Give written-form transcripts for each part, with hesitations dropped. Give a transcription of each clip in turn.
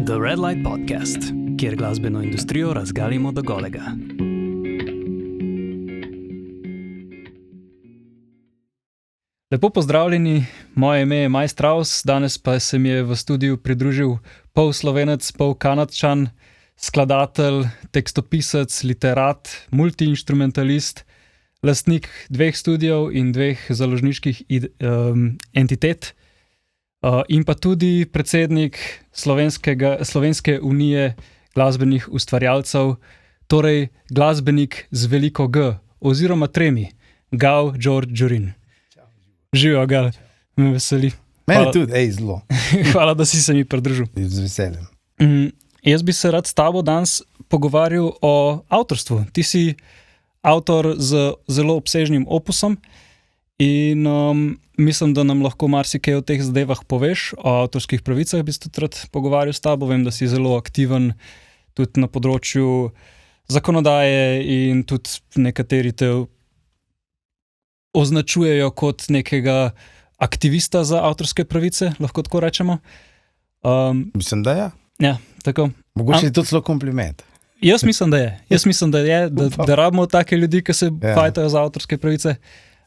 The Red Light Podcast, kjer glasbeno industrijo razgalimo do golega. Lepo pozdravljeni, moje ime je Maj Straus, danes pa se mi je v studiu pridružil pol Slovenec, pol Kanadčan, skladatelj, tekstopisec, literat, multiinstrumentalist, lastnik 2 studijev in 2 založniških entitet. In pa tudi predsednik Slovenske unije glasbenih ustvarjalcev, torej glasbenik z veliko G, oziroma 3, Gal George Džurin. Živijo, Gal, me veseli. Mene tudi, zelo. Hvala, da si se mi pridružil. Z veseljem. Jaz bi se rad s tabo danes pogovarjal o avtorstvu. Ti si avtor z zelo obsežnim opusom in mislim, da nam lahko marsikaj o teh zadevah poveš. O avtorskih pravicah bi se tudi rad pogovarjal s tabo. Vem, da si zelo aktiven tudi na področju zakonodaje in tudi nekateri te označujejo kot nekega aktivista za avtorske pravice, lahko tako rečemo. Mislim, da ja. Ja, tako. Mogoče je to celo kompliment. Jaz mislim, da je, da rabimo take ljudi, ki se fajtajo za avtorske pravice.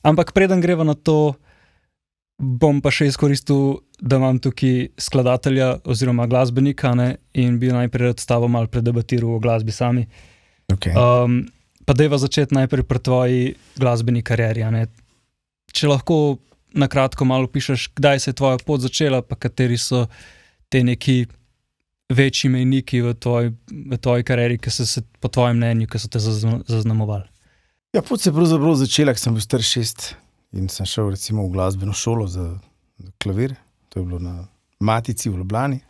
Ampak preden greva na to, bom pa še izkoristil, da imam tukaj skladatelja oziroma glasbenika, ne, in bi najprej rad s tabo malo predebatiral o glasbi sami. Okay. Pa dajva začeti najprej pri tvoji glasbeni karieri. Ne. Če lahko na kratko malo pišeš, kdaj se je tvoja pot začela, pa kateri so te neki večji mejniki v tvoji karieri, ki so se po tvojem mnenju, ki so te zaznamovali. Ja, pot se je pravzaprav začela, ko sem bil star 6 in sem šel recimo v glasbeno šolo za klavir. To je bilo na Matici v Ljubljani.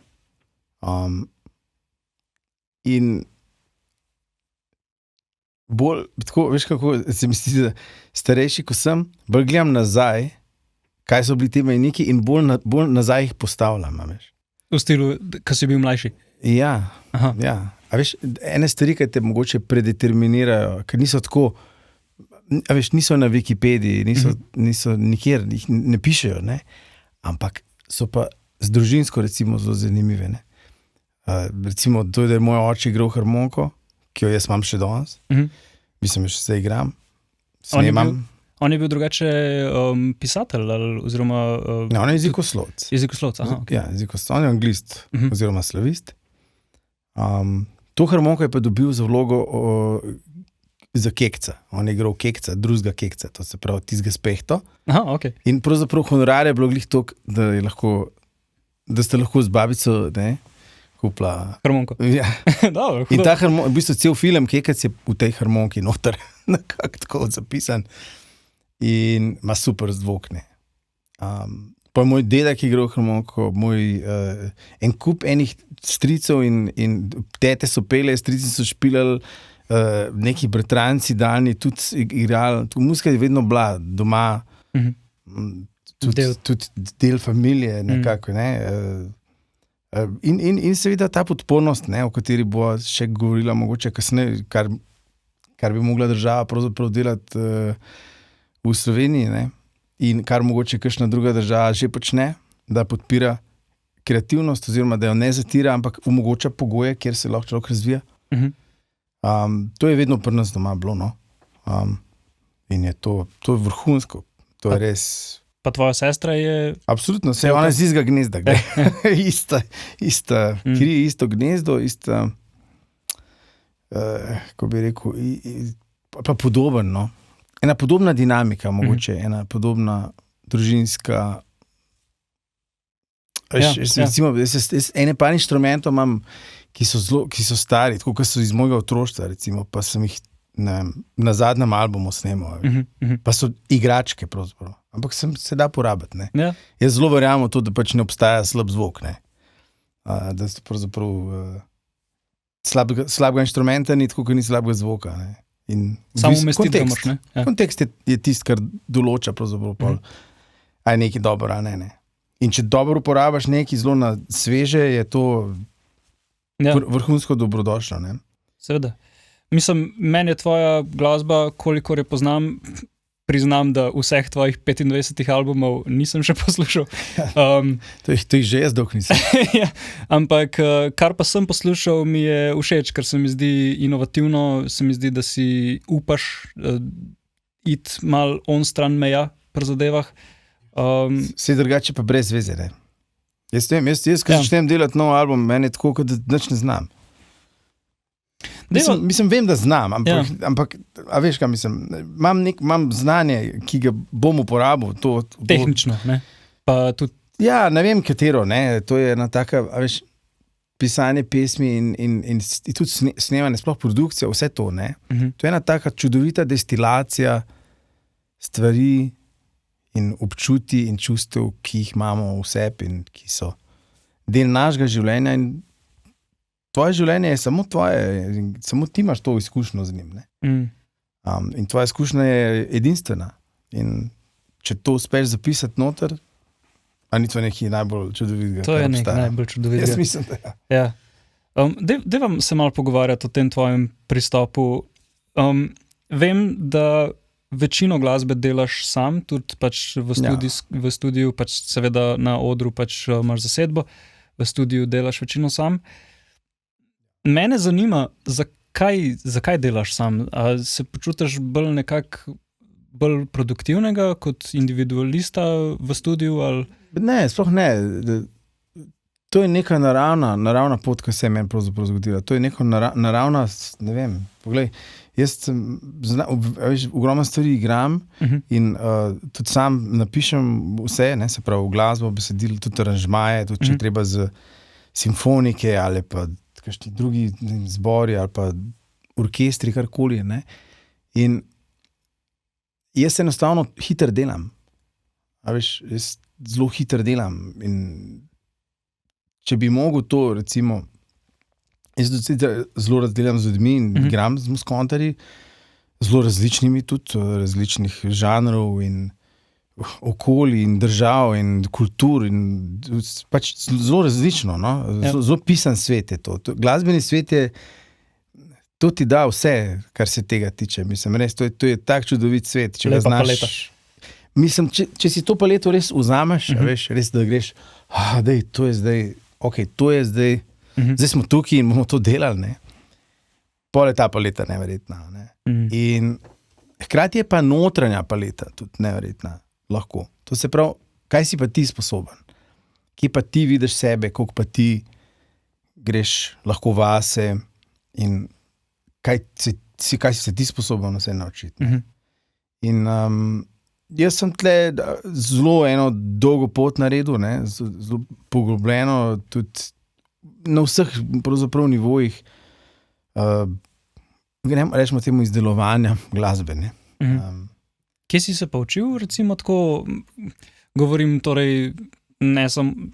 In bolj, tako, veš kako, se mi zdi, da starejši, ko sem, bolj gledam nazaj, kaj so bili ti mejniki in bolj nazaj jih postavljam, veš. V stilu, ko si bil mlajši? Ja. A veš, ene stvari, ki te mogoče predeterminirajo, ker niso tako, a veš, niso na Wikipediji, niso nikjer, jih ne pišejo, ne? Ampak so pa z družinsko recimo zelo zanimive, ne? Recimo, to je, da je moj oče igral harmoniko, ki jo jaz imam še danes. Mislim, še se igram, snemam. On je bil drugače pisatelj oziroma... Ja, on je jezikoslovec. Jezikoslovec, aha. Okay. Ja, jezikoslovec, on je anglist oziroma slavist. To harmoniko je pa dobil za vlogo za Kekca. On je igral Kekca, drugega Kekca, to se pravi tistega s pehto. Aha, ok. In pravzaprav honorar je bilo glih toliko, da ste lahko z babico, ne, kupla... Harmoniko. Ja. Dobro, in ta harmonika, v bistvu cel film Kekac je v tej harmoniki noter, nekako tako zapisan. In ima super zvok, ne. Pa moj dedek je igral harmoniko, en kup enih stricev in tete so pele, strici so špilali, neki bratranci daljni tudi igrali, muzika je vedno bila doma, tudi del familije nekako, ne. In seveda ta podpornost, ne, o kateri bo še govorila mogoče kasneje, kar bi mogla država pravzaprav delati v Sloveniji, ne, in kar mogoče kakšna druga država že počne, da podpira kreativnost oziroma da jo ne zatira, ampak omogoča pogoje, kjer se lahko človek razvija. To je vedno pri nas doma bilo, no. In je to je vrhunsko, to je res... Pa tvoja sestra je... Absolutno, ona je z istega gnezda, ista kri, isto gnezdo, ista, kako bi rekel, pa podoben, no. Ena podobna dinamika, mogoče, ena podobna družinska... Recimo, ene par inštrumentov imam, ki so stari, tako kot so iz mojega otroštva, recimo, pa sem jih na zadnjem albumu snemal. Pa so igračke, pravzaprav. Ampak se da porabiti, ne. Ja. Jaz zelo verjamem to, da pač ne obstaja slab zvok, ne. Da so pravzaprav slabega inštrumenta ni tako, kot ni slabega zvoka, ne. Samo umestiti ga moš, ne? Ja. Kontekst je tisti, kar določa pravzaprav a je nekaj dobro, a ne. In če dobro uporabaš nekaj zelo na sveže, je to vrhunsko dobrodošlo, ne. Seveda. Mislim, meni je tvoja glasba, kolikor je poznam, priznam, da vseh tvojih 25 albumov nisem še poslušal. To jih že jaz dolg nisem. Ja, ampak kar pa sem poslušal, mi je všeč, ker se mi zdi inovativno, se mi zdi, da si upaš iti mal on stran meja pri zadevah. Vse drugače pa brez veze, ne? Jaz, ko začnem delati nov album, meni je tako, kot da nič ne znam. Mislim, vem, da znam, ampak a veš, kaj mislim, imam znanje, ki ga bom uporabil. Tehnično, ne? Pa tudi... Ja, ne vem, katero, ne, to je ena taka, a veš, pisanje pesmi in tudi snemanje, sploh produkcija, vse to, ne. To je ena taka čudovita destilacija stvari in občuti in čustev, ki jih imamo v sebi in ki so del našega življenja in tvoje življenje je samo tvoje, samo ti imaš to izkušnjo z njim, ne. In tvoja izkušnja je edinstvena in če to uspeš zapisati noter, a ni to nekaj najbolj čudovitega, to je nekaj najbolj čudovitega. Jaz mislim, da ja. Daj vam se malo pogovarjati o tem tvojem pristopu. Vem, da večino glasbe delaš sam, tudi pač v studiu, pač seveda na odru pač imaš zasedbo, v studiu delaš večino sam. Mene zanima, zakaj delaš sam? A se počutiš bolj produktivnega kot individualista v studiu? Ali... Ne, sploh ne. To je neka naravna pot, ki se je meni pravzaprav zgodila. To je neka naravna, ne vem, poglej, jaz ogromno stvari igram in tudi sam napišem vse, ne, se pravi v glasbo, besedil, tudi aranžmaje, tudi če treba z simfonike ali pa kakšni drugi zbori ali pa orkestri, karkoli, ne. In jaz enostavno hitro delam. A veš, jaz zelo hitro delam in če bi mogel to, recimo, jaz zelo razdelam z ljudmi in igram z muskontarji, zelo različnimi tudi, različnih žanrov in okolij in držav in kultur in pač zelo različno, no? Zelo pisan svet je to. Glasbeni svet je, to ti da vse, kar se tega tiče. Mislim, res, to je tak čudovit svet, če ga znaš. Paleta. Mislim, če si to paleto res vzameš, veš, res da greš, to je zdaj, to je zdaj, zdaj smo tukaj in bomo to delali, ne. Pol je ta paleta neverjetna, ne. In hkrati je pa notranja paleta tudi neverjetna, lahko. To se pravi, kaj si pa ti sposoben? Kje pa ti vidiš sebe, koliko pa ti greš lahko vase in kaj si se ti sposoben vse naučiti. In jaz sem tle zelo eno dolgo pot naredil, ne, zelo poglobljeno, tudi na vseh pravzaprav nivojih, rečemo temu izdelovanja glasbe, ne. Kje si se pa učil, recimo tako, govorim torej, ne sem,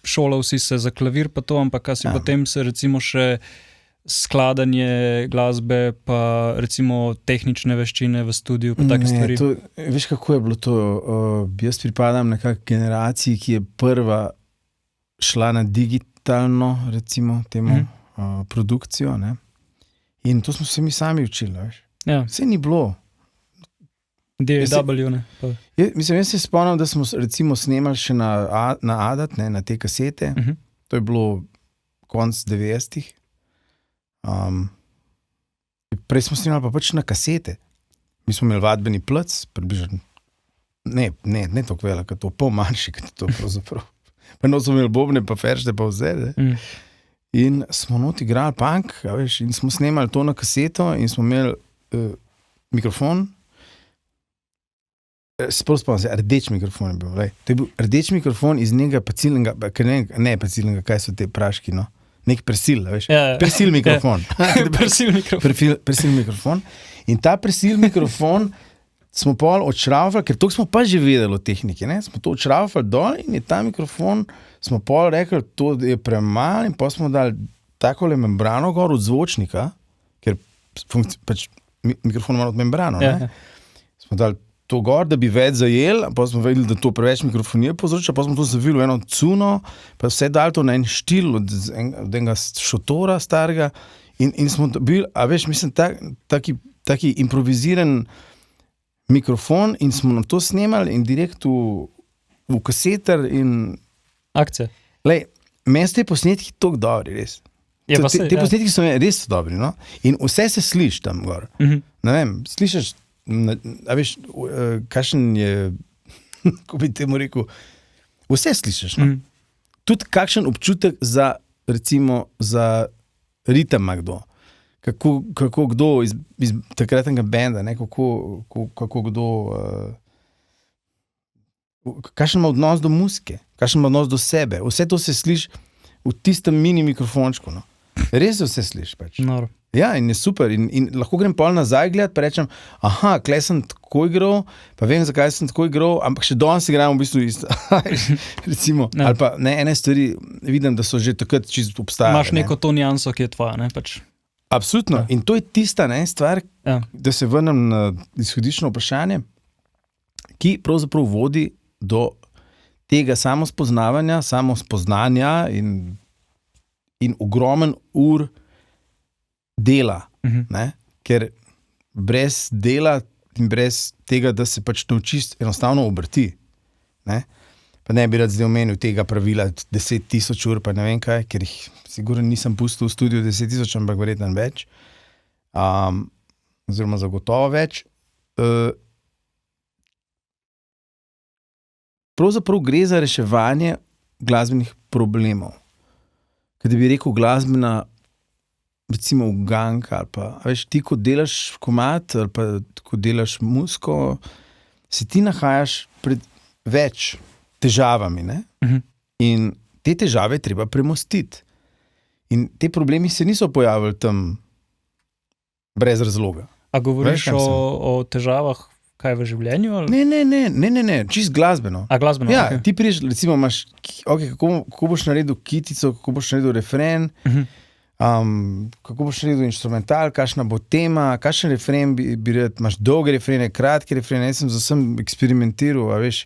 šolal si se za klavir pa to, ampak kaj si potem se recimo še skladanje glasbe, pa recimo tehnične veščine v studiu, pa take stvari. Veš, kako je bilo to? Jaz pripadam nekak generaciji, ki je prva šla na digitalno, recimo, temu produkcijo, ne? In to smo se mi sami učili, veš? Ja. Vse ni bilo. DAW, ne? Mislim, jaz se spomnim, da smo recimo snemali še na ADAT, ne, na te kasete. To je bilo konc 90-ih. Prej smo snemali pa pač na kasete. Mi smo imeli vadbeni plac, približno, ne toliko veliko, to pol manjši, kot to pravzaprav. Pa smo imeli bobne, pa feršte, pa vse, ne. In smo not igrali punk, veš, in smo snemali to na kaseto in smo imeli mikrofon, spomnim se, rdeč mikrofon je bil, lej. To je bil rdeč mikrofon iz nekega pacilnega, ne pacilnega, kaj so te praški, no. Nek presil, veš, presil mikrofon. Presil mikrofon. In ta presil mikrofon smo pol odšravali, ker to smo pa že vedeli o tehniki, ne? Smo to odšravali dol in je ta mikrofon, smo pol rekli, to je premalo in pa smo dali takole membrano gor od zvočnika, ker pač mikrofon ima od membrano, ne? Smo dali to gor, da bi več zajel, pa smo vedeli, da to preveč mikrofonije povzroča, pa smo to zavili v eno cuno, pa vse dali to na en štil od enega šotora starega in smo bili, a veš, mislim, taki improviziran mikrofon in smo nam to snemali in direkt v kaseter in... Akcija. Lej, meni so te posnetki toliko dobri, res. Je pa Te posnetki so res dobri, no? In vse se sliši tam gor. Ne vem, slišiš, a veš, kakšen je, ko bi temu rekel, vse slišiš, no? Tudi kakšen občutek za, recimo, za ritem ima kdo. Kako kdo iz takratnega benda, ne? Kako kdo... kakšen ima odnos do muzike, kakšen ima odnos do sebe. Vse to se sliši v tistem mini mikrofončku, no. Res se vse sliši, pač. Noro. Ja, in je super. In lahko grem pol nazaj gledat, pa rečem, klej sem tako igral, pa vem, zakaj sem tako igral, ampak še danes igram v bistvu isto. Recimo, ali pa ne, ene stvari vidim, da so že takrat čisto obstajale. Imaš neko to nianso, ki je tvoja, ne, pač. Absolutno. In to je tista, ne, stvar, da se vrnem na izhodiščno vprašanje, ki pravzaprav vodi do tega samospoznanja in ogromen ur dela, ne? Ker brez dela in brez tega, da se pač naučiš enostavno obrti, ne? Pa ne bi rad zdaj omenil tega pravila 10,000 ur, pa ne vem kaj, ker jih sigurno nisem pustil v studiu 10,000, ampak verjetno več, oziroma zagotovo več. Pravzaprav gre za reševanje glasbenih problemov. Kad bi rekel glasbena, recimo uganka, ali pa, veš, ti, ko delaš komad, ali pa ko delaš muziko, se ti nahajaš pred več težavami, ne? In te težave je treba premostiti. In te problemi se niso pojavili tam brez razloga. A govoriš o težavah kaj v življenju? Ali? Ne, čist glasbeno. A glasbeno, ja, okay. Ti priješ, recimo, imaš, kako boš naredil kitico, kako boš naredil refren, kako boš naredil instrumental, kakšna bo tema, kakšen refren bi rad, imaš dolge refrene, kratke refrene, jaz sem z vsem eksperimentiral, a veš,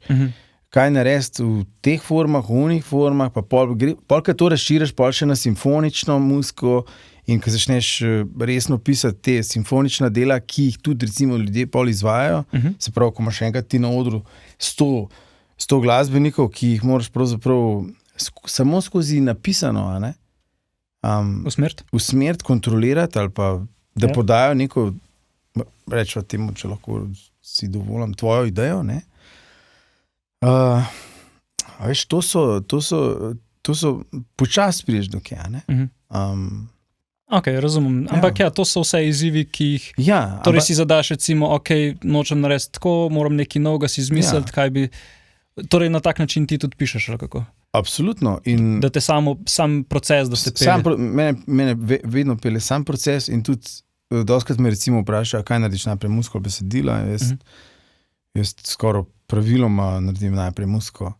kaj narediti v teh formah, v unih formah, pa pol, kad to razširiš, pol še na simfonično muziko, in ko začneš resno pisati te simfonična dela, ki jih tudi recimo ljudje pol izvajajo, se pravi, ko imaš enkrat ti na odru 100 glasbenikov, ki jih moraš pravzaprav samo skozi napisano, a ne? Usmert, kontrolirati ali pa, da podajo neko, rečeva temu, če lahko si dovolim, tvojo idejo, ne? A veš, to so počas priješ do kja, ne? Ok, razumem. Ampak to so vse izzivi, ki jih torej si zadaš, recimo, nočem narediti tako, moram nekaj novega si izmisliti, kaj bi... Torej na tak način ti tudi pišeš, ali kako? Absolutno. Da te sam proces, da se pelje. Mene vedno pelje sam proces in tudi dostikrat me recimo vpraša, kaj narediš najprej muziko ali besedila. Jaz skoraj praviloma naredim najprej muziko,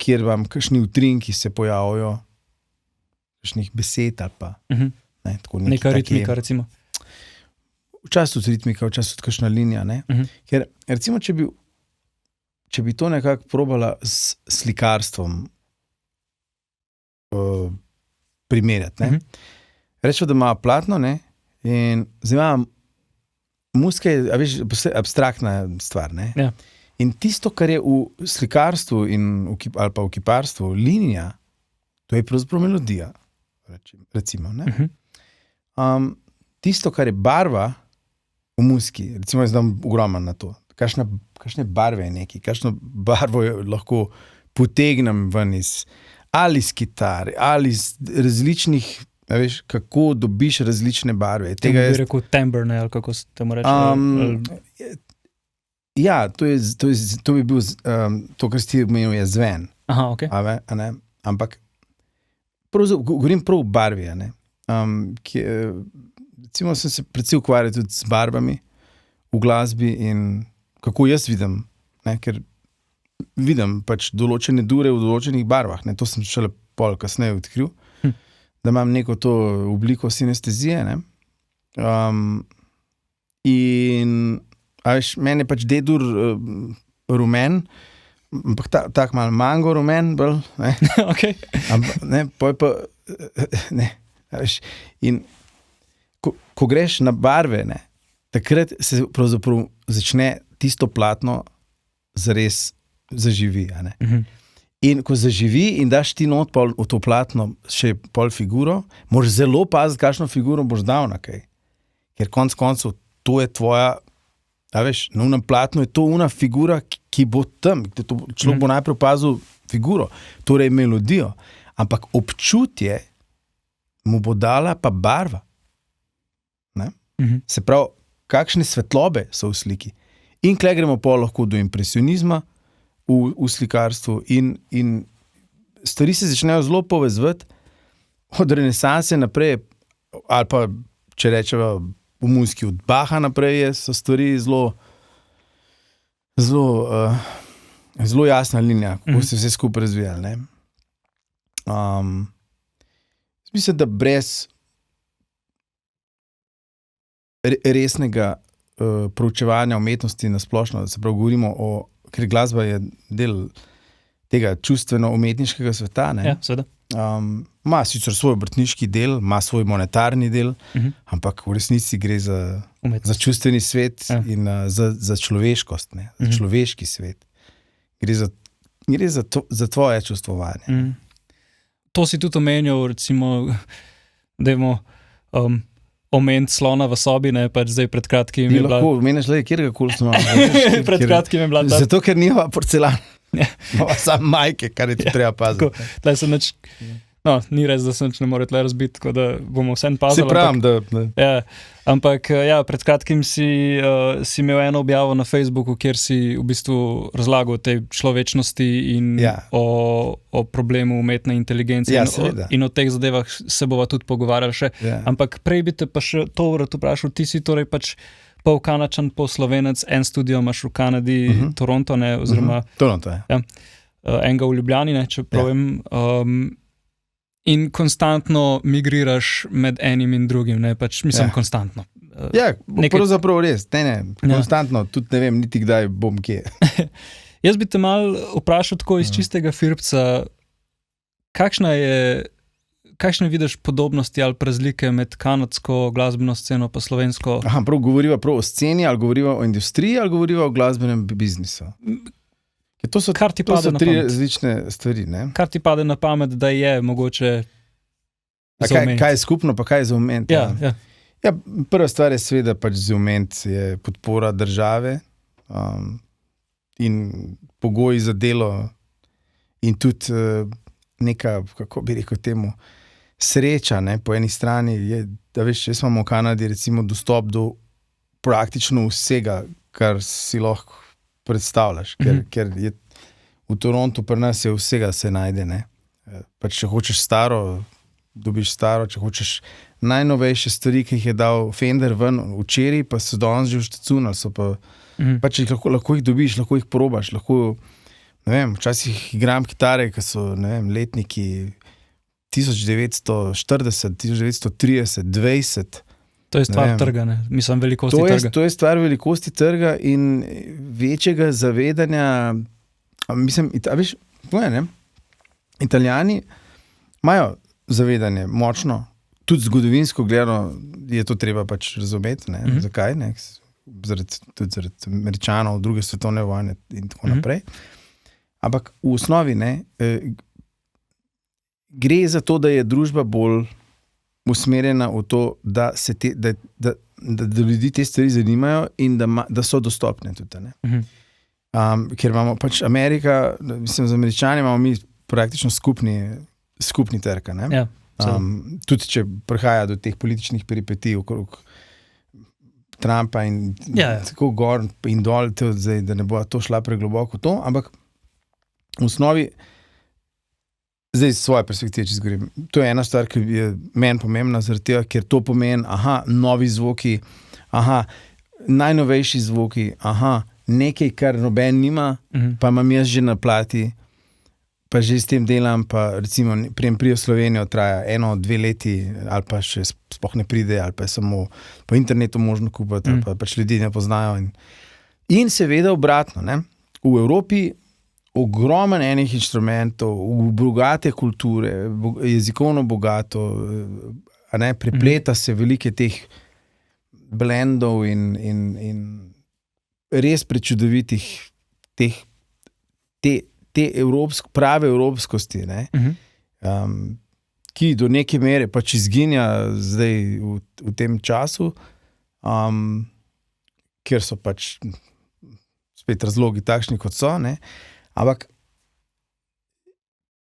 kjer vam kakšni utrinki se pojavijo, kakšnih besed ali pa neka ritmika, recimo. Včasih tudi ritmika, včasih tudi kakšna linija, ne? Ker recimo, če bi to nekako probala s slikarstvom primerjati, ne? Rečemo, da ima platno, ne? In zdaj ima muzika je, a veš, abstraktna stvar, ne? Ja. In tisto, kar je v slikarstvu ali pa v kiparstvu linija, to je pravzaprav melodija. Recimo, ne? Tisto, kar je barva v muziki, recimo jaz dam ogromno na to, kakšne barve je neki, kakšno barvo lahko potegnem ven ali iz kitare, ali iz različnih, a veš, kako dobiš različne barve. Tega bi rekel timbre, ne, ali kako se temu reče? Ja, to bi bil, to, kar si ti omenil, je zven. Aha, ok. A ne? Ampak govorim prav o barvi, ne? Recimo sem se predvsem ukvarjal tudi z barvami v glasbi in kako jaz vidim, ne? Ker vidim pač določene dure v določenih barvah, ne? To sem šele pol kasneje odkril, da imam neko to obliko sinestezije, ne? In a veš, meni je pač D-dur rumen, ampak tak malo mango rumen, bolj, ne? Okay. Ampak, ne, poj pa, ne, veš, in ko greš na barve, ne, takrat se pravzaprav začne tisto platno zares zaživi. A ne? In ko zaživi in daš ti not pol v to platno še pol figuro, moraš zelo paziti, kakšno figuro boš dal na kaj. Ker konc koncev to je tvoja, a veš, na unem platnu je to una figura, ki bo tam. Človek bo najprej opazil figuro, torej melodijo, ampak občutje mu bo dala pa barva. Ne? Se pravi, kakšne svetlobe so v sliki. In kle gremo pa lahko do impresionizma v slikarstvu in stvari se začnejo zelo povezovati od renesanse naprej, ali pa, če rečeva v muziki od Bacha naprej, so stvari zelo jasna linija, kako se vse skupaj razvijali. Ne? Mislim, da brez resnega proučevanja umetnosti na splošno, da se prav govorimo ker glasba je del tega čustveno-umetniškega sveta, ne? Ja, seveda. Ima sicer svoj obrtniški del, ima svoj monetarni del, ampak v resnici gre za čustveni svet in za človeškost, ne? Za človeški svet. Gre za tvoje čustvovanje. To si tudi omenjal, recimo, dajmo omeniti slona v sobi, ne, pač zdaj pred kratkim je bila... Lahko omeniš le kjerkoli slona. Pred kratkim je bila... Zato, ker nima porcelana. Imamo samo majke, kar je ti treba paziti. Tlej se nič... No, ni res, da se nič ne more tle razbiti, tako da bomo vsem pazili. Se pravim, da... Ja, ampak ja, pred kratkim si imel eno objavo na Facebooku, kjer si v bistvu razlagal o tej človečnosti in o problemu umetne inteligence in o teh zadevah se bova tudi pogovarjali še. Ampak prej bi te pa še to vprašal, ti si torej pač pol Kanačan, pol Slovenec, en studio imaš v Kanadi, Toronto, ne, oziroma... Toronto, ja. Enega v Ljubljani, ne, če pravim. In konstantno migriraš med enim in drugim, ne, pač mislim konstantno. Ja, pravzaprav res, konstantno, tudi ne vem, niti kdaj bom kje. Jaz bi te mal vprašal tako iz čistega firpca, kakšne vidiš podobnosti ali razlike med kanadsko glasbeno sceno pa slovensko? Prav govoriva prav o sceni, ali govoriva o industriji, ali govoriva o glasbenem biznisu? To so tri različne stvari. Ne? Kar ti pade na pamet, da je mogoče za omeniti. Kaj je skupno, pa kaj je za omeniti? Ja, prva stvar je seveda pač za omeniti je podpora države in pogoji za delo in tudi neka, kako bi rekel temu, sreča, ne, po eni strani je, da veš, jaz imam v Kanadi recimo dostop do praktično vsega, kar si lahko predstavljaš, ker je v Torontu pri nas je vsega se najde, ne. Pač če hočeš staro, dobiš staro, če hočeš najnovejše stvari, ki jih je dal Fender ven včeraj, pa so danes že vštecunali, so pa, pač lahko jih dobiš, lahko jih probaš, lahko, ne vem, včasih igram kitare, ki so, ne vem, letniki 1940, 1930, 20. To je stvar trga, ne? Mislim, velikosti trga. To je stvar velikosti trga in večjega zavedanja, mislim, veš, ne? Italijani imajo zavedanje močno, tudi zgodovinsko gledano je to treba pač razumeti, ne? Zakaj, ne? Tudi zaradi Američanov, druge svetovne vojne in tako naprej. Ampak v osnovi, ne, gre za to, da je družba bolj usmerjena v to, da ljudi te stvari zanimajo in da so dostopne tudi. Ne? Ker imamo pač Amerika, mislim, z Američani imamo mi praktično skupni trg. Ja, tudi če prihaja do teh političnih peripetij okrog Trumpa in tako gor in dol, zdaj, da ne bo to šla pregloboko to, ampak v osnovi zdaj iz svoje perspektive, če zgovorim. To je ena stvar, ki je meni pomembna, zaradi tega, ker to pomeni, novi zvoki, najnovejši zvoki, nekaj, kar noben nima, pa imam jaz že na plati, pa že s tem delam, pa recimo prijem v Slovenijo traja 1-2 leti, ali pa še sploh ne pride, ali pa je samo po internetu možno kupiti, ali pa pač ljudi ne poznajo. In seveda obratno, ne? V Evropi ogromen enih inštrumentov, bogate kulture, jezikovno bogato, prepleta se velike teh blendov in res prečudovitih te prave evropskosti, ne? Ki do neke mere pač izginja zdaj v tem času, ker so pač spet razlogi takšni, kot so, ne? Ampak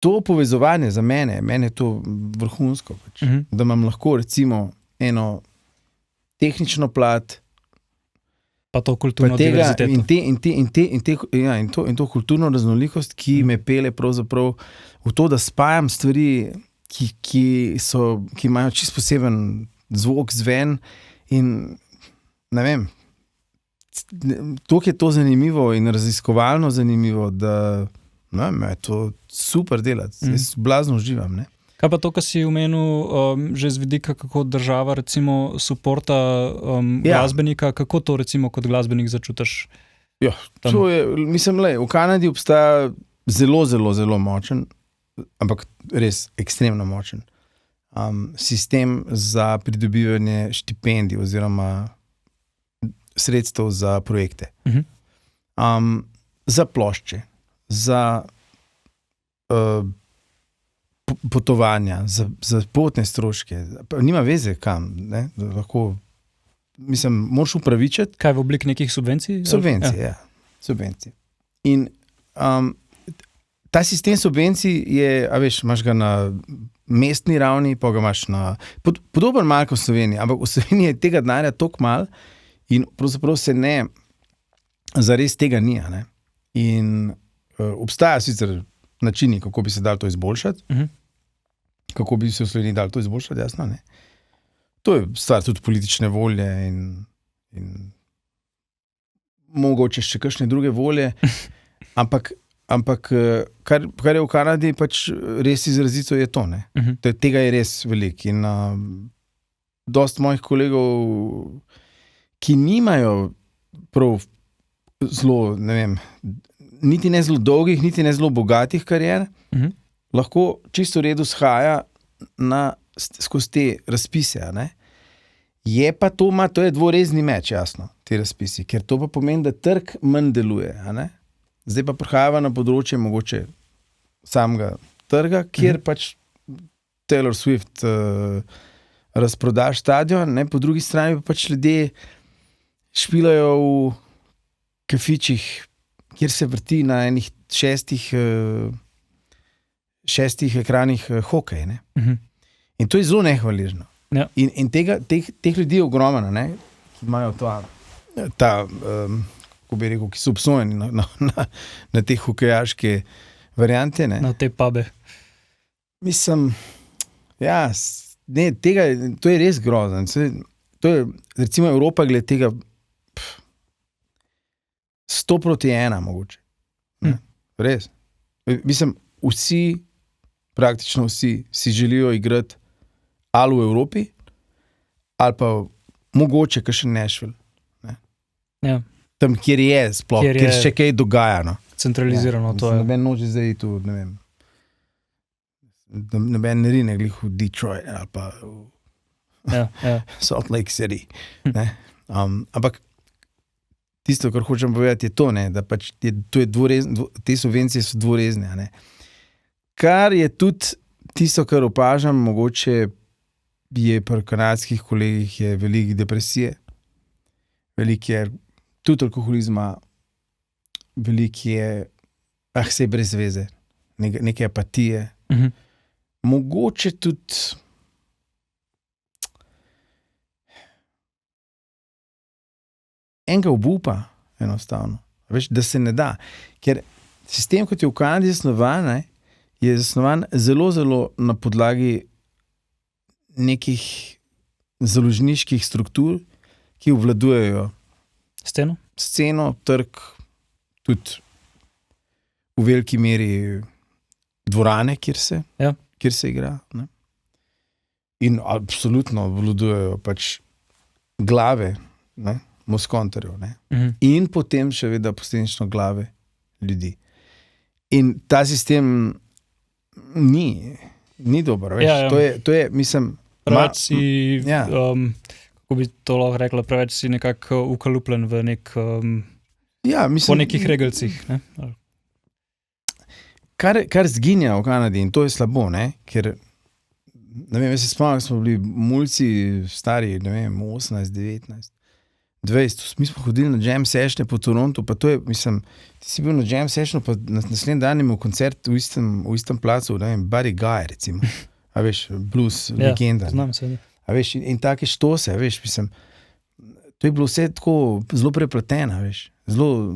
to povezovanje za mene je to vrhunsko, pač, da imam lahko recimo eno tehnično plat, pa to kulturno diverziteto. In to kulturno raznolikost, ki me pele pravzaprav v to, da spajam stvari, ki imajo čisto poseben zvok, zven in ne vem, toliko je to zanimivo in raziskovalno zanimivo, da ne vem, je to super delati. Jaz blazno uživam, ne. Kaj pa to, kar si omenil, že z vidika, kako država recimo suporta glasbenika, kako to recimo kot glasbenik začutiš? Ja, to je, mislim, v Kanadi obstaja zelo, zelo, zelo močen, ampak res ekstremno močen sistem za pridobivanje štipendij oziroma sredstev za projekte. Za plošče, za potovanja, za potne stroške. Nima veze kam, ne? Lahko, mislim, moraš upravičiti. Kaj v obliki nekih subvencij? Subvencij, ja. Subvencij. In ta sistem subvencij je, imaš ga na mestni ravni, pa ga imaš na podoben malo kot v Sloveniji, ampak v Sloveniji je tega denarja toliko malo in pravzaprav se ne, zares tega ni, ne. In obstaja sicer načini, kako bi se dalo to izboljšati, kako bi se v Sloveniji dalo to izboljšati, jasno, ne. To je stvar tudi politične volje in mogoče še kakšne druge volje, ampak kar je v Kanadi pač res izrazito je to, ne. Tega je res veliko in dosti mojih kolegov, ki nimajo prav zelo, ne vem, niti ne zelo dolgih, niti ne zelo bogatih karier, lahko čisto v redu shaja skozi te razpise, ne. Je pa to je dvorezni meč, jasno, te razpisi, ker to pa pomeni, da trg manj deluje, a ne. Zdaj pa prihajava na področje mogoče samega trga, kjer pač Taylor Swift razprodaš stadion, ne, po drugi strani pa pač ljudje špilajo v kafičih, kjer se vrti na enih šestih ekranih hokej, ne. In to je zelo nehvaležno. Ja. In teh ljudi je ogromno, ne, ki imajo kako bi rekel, ki so obsojeni na te hokejaške variante, ne. Na te pube. Mislim, ja, ne, to je res grozno. To je, recimo Evropa glede tega 100:1 mogoče. Res. Mislim, praktično vsi si želijo igrati ali v Evropi, ali pa mogoče kakšen Nashville. Ne? Ja. Tam, kjer je sploh, kjer še kaj dogaja. No? Centralizirano to je. Noben noče zdaj tu, ne vem, noben ne rine glih v Detroit ali pa v Salt Lake City. Ne? Ampak tisto, kar hočem povedati, je to, ne, da pač te subvencije so dvorezne. Ne. Kar je tudi tisto, kar opažam, mogoče je pri kanadskih kolegih je veliko depresije, veliko je tudi alkoholizma, veliko je sej brez veze, neke apatije. Mogoče tudi enega obupa enostavno. Veš, da se ne da. Ker sistem, kot je v Kanadi zasnovan, je zasnovan zelo, zelo na podlagi nekih založniških struktur, ki obvladujejo sceno, trg, tudi v veliki meri dvorane, kjer se igra. Ne? In absolutno obvladujejo pač glave, ne? Moskonterjev, ne? In potem še vedno posledično glave ljudi. In ta sistem ni dober, veš. To je, mislim... Pravi si, kako bi to lahko rekla, preveč si nekako ukalupljen v po nekih regelcih. Ne? Kar zginja v Kanadi in to je slabo, ne? Ker ne vem, jaz se spomnim, smo bili mulci stari, ne vem, 18, 19, 20, mi smo hodili na jam sessione po Torontu, pa to je, mislim, ti si bil na jam sessionu, pa naslednji dan imel koncert v istem placu, ne vem, Buddy Guy, recimo, a veš, blues, legenda. Znam se, a veš, in take štose, a veš, mislim, to je bilo vse tako zelo prepleteno, a veš, zelo,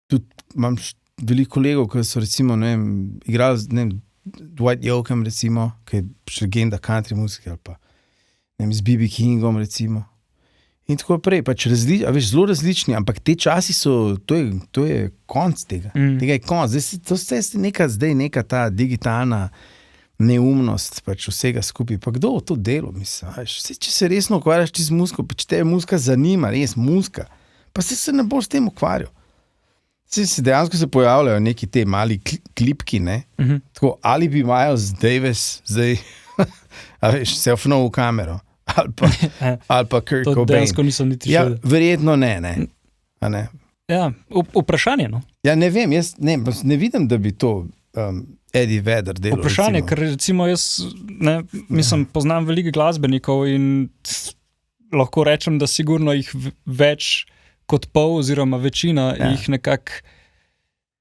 tudi imam veliko kolegov, ki so recimo, ne vem, igrali, ne vem, Dwight Yoakam, recimo, ki je legenda country muzike, ali pa, ne vem, z B.B. Kingom, recimo. In tako naprej, pač zelo različni, ampak te časi so, to je konc tega. Tega je konc. Zdaj neka ta digitalna neumnost pač vsega skupaj. Pa kdo to delo, mislim? Če se resno ukvarjaš ti z muziko, pa če te muzika zanima, res muzika, pa se ne boš s tem ukvarjal. Dejansko se pojavljajo neki te mali klipki, ne? Tako, ali bi Miles Davis zdaj, a veš, selfnov v kamero. Ali pa Kurt Cobain. To dejansko nisem niti šel. Ja, verjetno ne. A ne? Ja, vprašanje, no. Ja, ne vem, jaz ne vidim, da bi to Eddie Vedder delal. Vprašanje, recimo. Ker recimo jaz mislim, poznam veliko glasbenikov in lahko rečem, da sigurno jih več kot pol oziroma večina jih nekako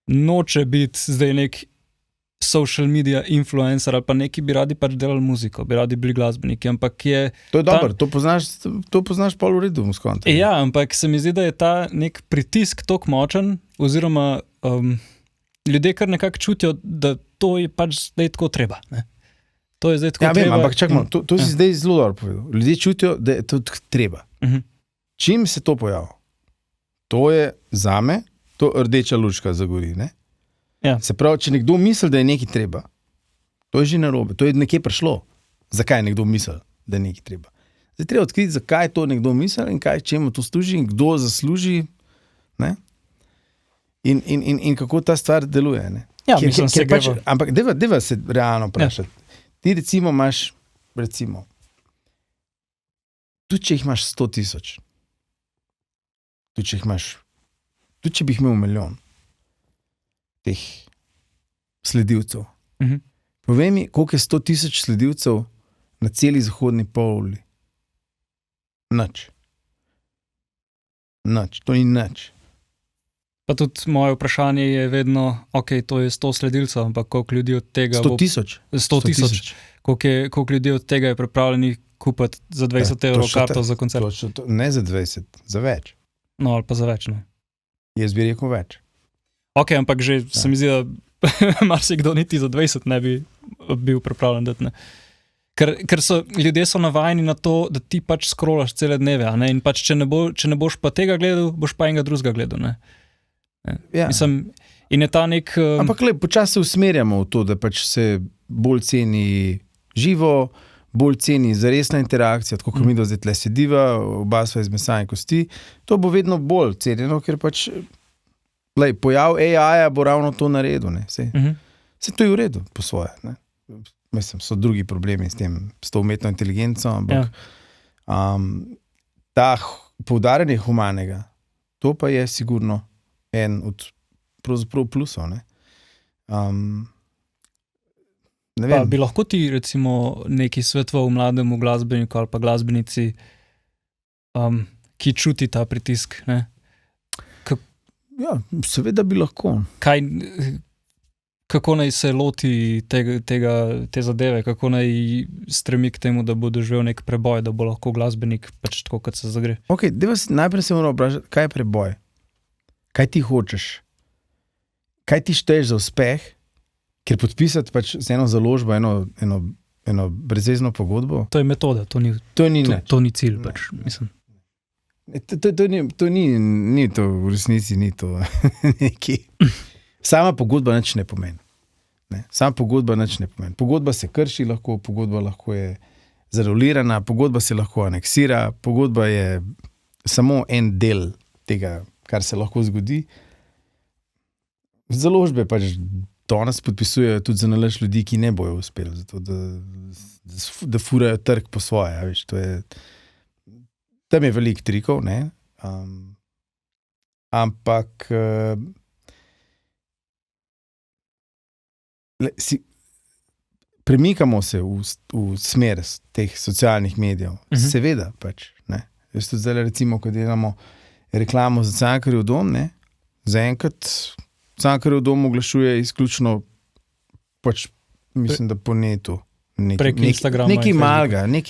noče biti zdaj nek social media influencer ali pa neki bi radi pač delali muziko, bi radi bili glasbeniki, ampak je... To je dobro, to poznaš pol v redu, muskonte. Ja, ampak se mi zdi, da je ta nek pritisk toliko močen, oziroma ljudje kar nekako čutijo, da to je pač zdaj tako treba. Ne? To je zdaj tako treba. Ja, vem, ampak čakaj, to si zdaj zelo dobro povedal. Ljudje čutijo, da je to treba. Čim se to pojavi? To je zame, to rdeča lučka zagori, ne? Ja. Se pravi, če nekdo misli, da je nekaj treba, to je že narobe, to je nekje prišlo. Zakaj je nekdo misli, da je nekaj treba? Zdaj treba odkriti, zakaj to nekdo misli in čemu to služi in kdo zasluži, ne? In kako ta stvar deluje, ne? Ja, mislim, se pač, ampak deva se realno vprašati. Ti recimo imaš, tudi če jih imaš 100,000, tudi če bi jih imel 1 milijon teh sledilcev. Povej mi, koliko je 100,000 sledilcev na celi zahodni polobli? Nič. To ni nič. Pa tudi moje vprašanje je vedno, ok, to je 100 sledilcev, ampak koliko ljudi od tega... 100,000? 100,000. Koliko ljudi od tega je pripravljenih kupiti za 20 evrov karto za koncert? Ne za 20, za več. No, ali pa za več, ne. Jaz bi rekel več. Ok, ampak že se mi zdi, da marsikdo niti za 20 ne bi bil pripravljen dati, ne. Ker ljudje so navajeni na to, da ti pač scrollaš cele dneve, a ne, in pač če ne boš pa tega gledal, boš pa enega drugega gledal, ne. Ja. Mislim, in je ta nek... Ampak počasi se usmerjamo v to, da pač se bolj ceni živo, bolj ceni zaresna interakcija, tako kot mi do zdaj tle sediva, oba sva iz mesa in kosti, to bo vedno bolj cenjeno, ker pač pojav AI-ja bo ravno to naredil, ne, se to je v redu po svoje, ne. Mislim, so drugi problemi s to umetno inteligenco, ampak ta poudarjanje humanega, to pa je sigurno en od pravzaprav plusov, ne. Ne vem. Pa bi lahko ti recimo neki svetoval mlademu glasbeniku ali pa glasbenici, ki čuti ta pritisk, ne? Ja, seveda bi lahko. Kako naj se loti te zadeve, kako naj stremi k temu, da bo doživel nek preboj, da bo lahko glasbenik pač tako, kot se zagre. Ok, najprej se moramo vprašati, kaj je preboj? Kaj ti hočeš? Kaj ti šteješ za uspeh? Ker podpisati pač z eno založbo, eno brezvezno pogodbo. To je metoda, to ni cilj, pač, mislim. To ni to, v resnici ni to neki. Sama pogodba nič ne pomeni. Ne? Sama pogodba nič ne pomeni. Pogodba se krši lahko, pogodba lahko je zarolirana, pogodba se lahko aneksira, pogodba je samo en del tega, kar se lahko zgodi. Založbe pač danes podpisujejo tudi za nalaž ljudi, ki ne bojo uspeli, zato da furajo trg po svoje. Veš, tam je veliko trikov, ne? Ampak premikamo se v smer teh socialnih medijev. Seveda pač. Ne? Jaz tudi zdaj recimo, ko delamo reklamo za Cankarjev dom, ne? Zaenkrat Cankarjev dom oglašuje izključno pač, mislim, da po netu. Prek Instagrama. Nekaj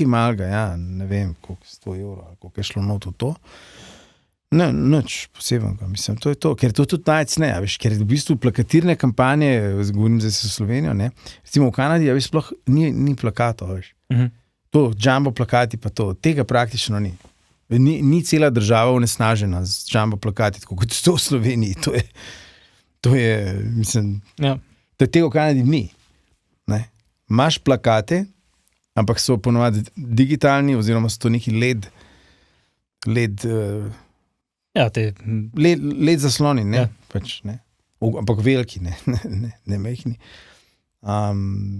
malga, ja, ne vem, koliko 100 evrov, koliko je šlo not v to. Ne, nič posebenega, mislim, to je to, ker to tudi najcne, veš, ker v bistvu plakatirne kampanje, govorim zdaj se v Slovenijo, ne, recimo v Kanadi, veš, sploh ni plakatov, veš. To, jumbo plakati pa to, tega praktično ni. Ni cela država onesnažena z jumbo plakati, tako kot to v Sloveniji, to je, mislim, tega v Kanadi ni, ne. Imaš plakate, ampak so ponovadi digitalni, oziroma so to neki LED zasloni, ne? Ja. Pač, ne? Ampak veliki, ne mehni.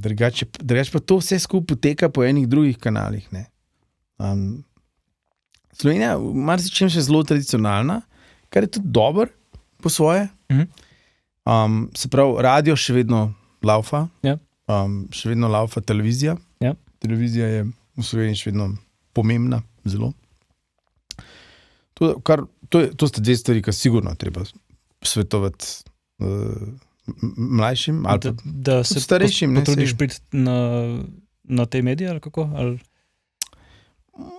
Drugače pa to vse skupaj poteka po enih drugih kanalih. Ne? Slovenija marsičem še zelo tradicionalna, kar je tudi dobro po svoje. Se pravi, radio še vedno laufa, še vedno laufa televizija. Ja. Televizija je v Sloveniji še vedno pomembna, zelo. To sta dve stvari, ki sigurno treba svetovati mlajšim ali da se starejšim. Potrudiš priti na te medije ali kako?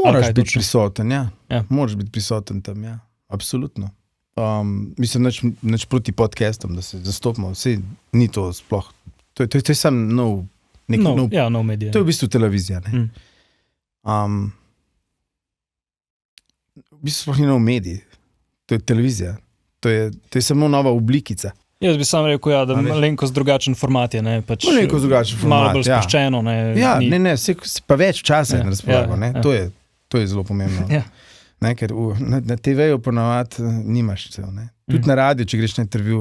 Moraš biti prisoten, ja. Moraš biti prisoten tam, ja. Absolutno. Mislim, nič proti podcastom, da se zastopimo. Vse ni to sploh. To je sam nov medij. To je v bistvu televizija, ne. V bistvu sploh ni nov medij. To je televizija. To je samo nova oblikica. Jaz bi sam rekel, da malenkost drugačen format je, ne, pač malenkost drugačen format, malo bolj sproščeno, ne. Ja, ne, pa več časa je na razpolago, ne. To je zelo pomembno. Ja. Ne, ker na TV-ju ponavadi nimaš cel, ne. Tudi na radiju, če greš na intervju,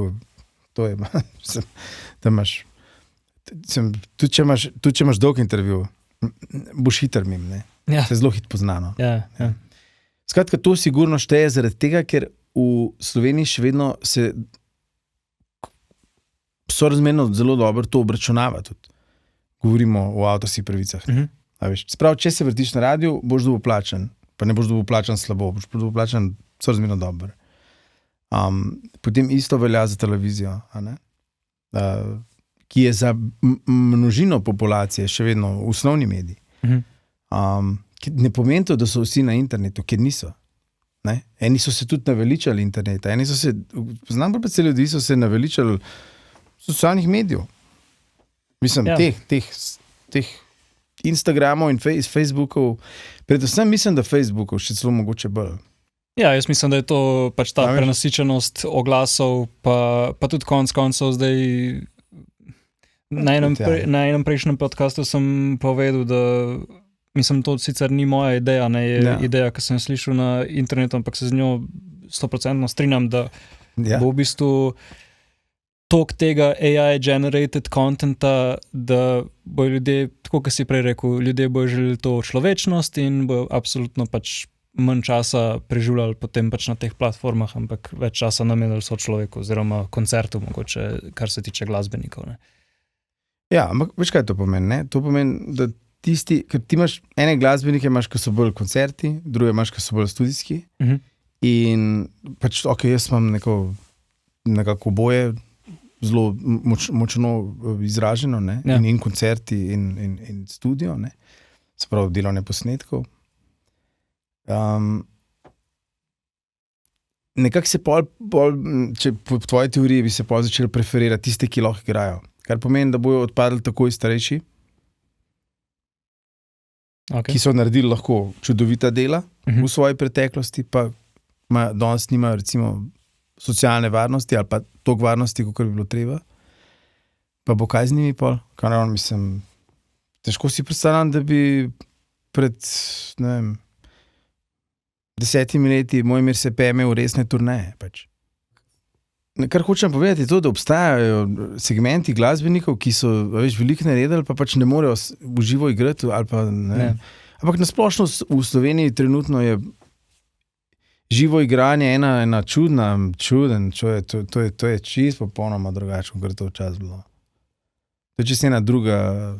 to je, da imaš, tudi če imaš dolg intervju, boš hiter mim, ne. Ja. Se zelo hit poznano. Ja. Skratka, to sigurno šteje zaradi tega, ker v Sloveniji še vedno se sorazmerno zelo dobro to obračunava tudi. Govorimo o avtorskih pravicah. Sprav, če se vrtiš na radiju, boš dobil plačan, pa ne boš dobil plačan slabo, boš dobil plačan sorazmerno dobro. Potem isto velja za televizijo, ki je za množino populacije še vedno osnovni medij. Ne pomeni to, da so vsi na internetu, ker niso. Ne? Eni so se tudi naveličali interneta, poznam pa celo ljudi, so se naveličali socialnih medijev. Mislim, teh Instagramov in Facebookov, predvsem mislim, da Facebookov še celo mogoče bolj. Ja, jaz mislim, da je to pač ta prenasičenost oglasov, pa tudi konec koncev zdaj na enem prejšnjem podcastu sem povedal, da mislim, to sicer ni moja ideja, ne je ideja, ki sem slišal na internetu, ampak se z njo 100% strinjam, da bo v bistvu tok tega AI-generated contenta, da bojo ljudje, tako kot si prej rekel, ljudje bojo želeli to človečnost in bojo absolutno pač manj časa preživljali potem pač na teh platformah, ampak več časa namenili so človeku oziroma koncertu mogoče, kar se tiče glasbenikov. Ne. Ja, ampak veš kaj to pomeni, ne? To pomeni, da ker ti imaš ene glasbenike, imaš, ki so bolj koncerti, druge imaš, ki so bolj studijski. In pač, jaz imam nekako boje zelo močno izraženo, ne? Ja. In koncerti in studio, ne? Se pravi, delovne posnetkov. Nekako se če po tvoji teoriji bi se pol začeli preferirati tiste, ki lahko igrajo. Kar pomeni, da bojo odpadli takoj starejši, ki so naredili lahko čudovita dela v svoji preteklosti, pa danes nimajo recimo socialne varnosti ali pa toliko varnosti, kot bi bilo treba. Pa bo kaj z njimi pol? Mislim, težko si predstavljam, da bi pred, ne vem, 10 leti Mojmir Sepe imel resne turneje. Pač. kar hočem povedati, je to, da obstajajo segmenti glasbenikov, ki so veliko naredili, pa pač ne morejo v živo igrati. Ali pa, ne. Ampak nasplošno v Sloveniji trenutno je živo igranje ena čuden, to je čisto popolnoma drugačno, kot to včasih bilo. To je čisto ena druga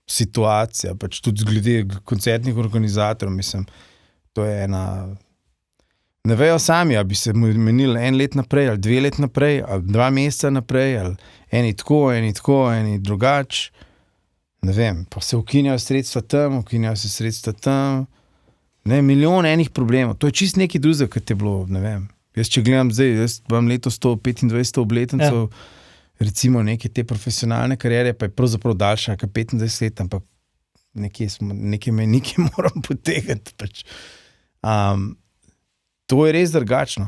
situacija, pač tudi glede koncertnih organizatorjev, mislim, to je ena... Ne vejo sami, ali bi se menili 1 let naprej, ali 2 let naprej, ali 2 meseca naprej, ali eni tako, eni drugač. Ne vem, pa se ukinjajo sredstva tam, ne, milijon enih problemov. To je čisto nekaj drugega, kot je bilo, ne vem. Jaz, če gledam zdaj, jaz imam letos 125. obletnico, recimo neke te profesionalne kariere, pa je pravzaprav daljša, kot 25 let, ampak nekaj moram potegniti, pač. To je res drugačno.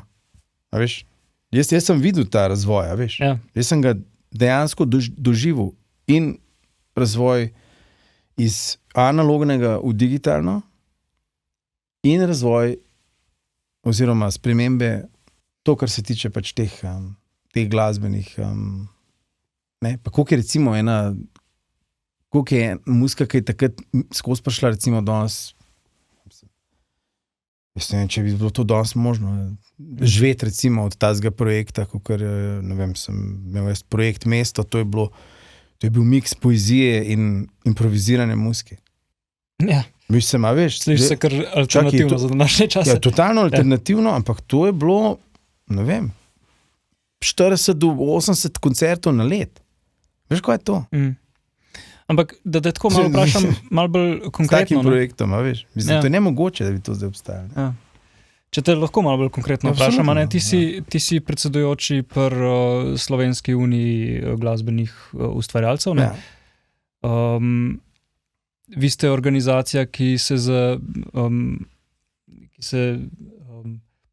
A veš? Jaz sem videl ta razvoj, a veš? Ja. Jaz sem ga dejansko doživel in razvoj iz analognega v digitalno in razvoj oziroma spremembe to, kar se tiče pač teh glasbenih ne, pa koliko je recimo koliko je muzika, ki je takrat skozi prišla recimo danes. Jaz ne vem, če bi bilo to danes možno živeti recimo od tazga projekta, kakor, ne vem, sem imel projekt Mesto, to je bil miks poezije in improvizirane muzike. Ja. Mislim, a veš? Sliši se kar alternativno za današnje čase. Ja, totalno alternativno, ampak to je bilo, ne vem, 40 do 80 koncertov na let. Veš, kaj je to? Ampak, da tako malo vprašam, malo bolj konkretno. S takim projektom, a veš? Mislim, to je nemogoče, da bi to zdaj obstajalo. Ja. Če te lahko malo bolj konkretno vprašam, ne? Ti si predsedujoči pri Slovenski uniji glasbenih ustvarjalcev, ne? Ja. Vi ste organizacija, ki se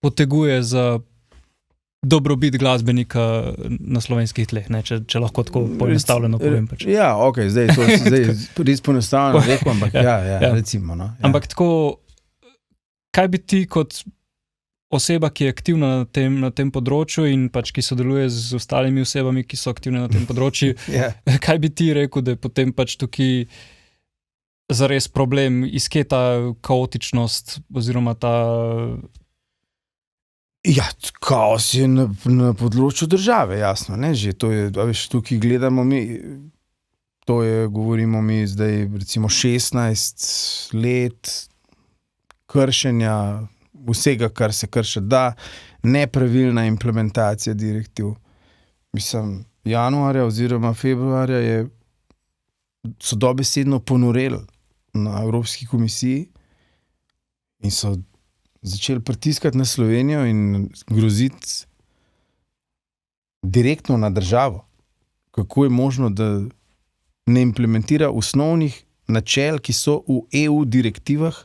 poteguje za dobrobit glasbenika na slovenskih tleh, ne? Če lahko tako poenostavljeno povem. Pač. Ja, ok, zdaj res poenostavljeno rekel, ampak ja, recimo. No, ja. Ampak tako, kaj bi ti kot oseba, ki je aktivna na tem področju in pač ki sodeluje z ostalimi osebami, ki so aktivne na tem področju, kaj bi ti rekel, da je potem pač tukaj zares problem, iz kje ta kaotičnost oziroma ta... Ja, kaos je na področju države, jasno, ne, že to je, veš, tukaj gledamo mi, govorimo mi zdaj recimo 16 let kršenja vsega, kar se kršiti da, nepravilna implementacija direktiv. Mislim, januarja oziroma februarja so dobesedno ponoreli na Evropski komisiji in so začeli pritiskati na Slovenijo in groziti direktno na državo. Kako je možno, da ne implementira osnovnih načel, ki so v EU direktivah,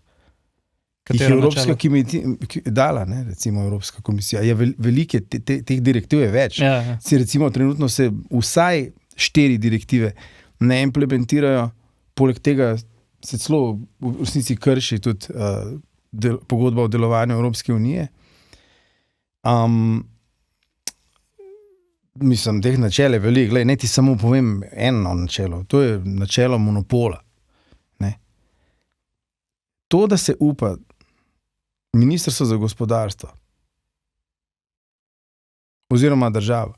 ki jih je Evropska komisija dala, ne, recimo Evropska komisija. Velike teh direktiv je več. Ja. Recimo trenutno se vsaj 4 direktive ne implementirajo, poleg tega se celo v resnici krši tudi pogodba o delovanju Evropske unije. Mislim, teh načel je veliko. Glej, ne ti samo povem eno načelo. To je načelo monopola. Ne? To, da se upa Ministrstvo za gospodarstvo oziroma država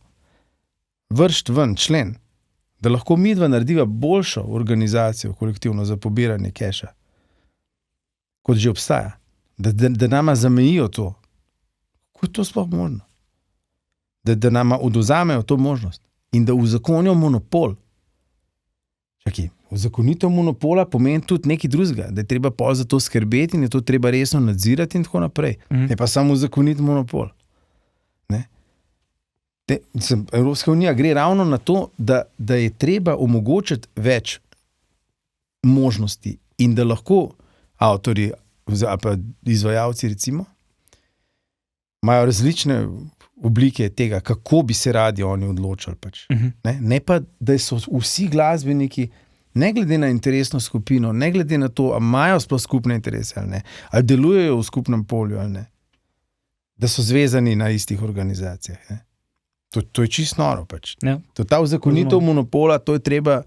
vršiti ven člen, da lahko midva narediva boljšo organizacijo kolektivno za pobiranje keša, kot že obstaja. Da nama zamejijo to. Kako je to sploh možno? Da nama oduzamejo to možnost in da uzakonijo monopol. Čakaj, uzakonitev monopola pomeni tudi nekaj drugega, da je treba pol za to skrbeti in je to treba resno nadzirati in tako naprej. Ne pa samo uzakoniti monopol. Ne? Evropska unija gre ravno na to, da je treba omogočiti več možnosti in da lahko avtorji ali pa izvajalci recimo imajo različne oblike tega, kako bi se radi oni odločali. Pač. Ne pa, da so vsi glasbeniki, ne glede na interesno skupino, ne glede na to, ali imajo sploh skupne interese ali ne, ali delujejo v skupnem polju ali ne, da so zvezani na istih organizacijah. Ne. To je čisto noro. Pač. Ja. Ta uzakonitev monopola, to je treba.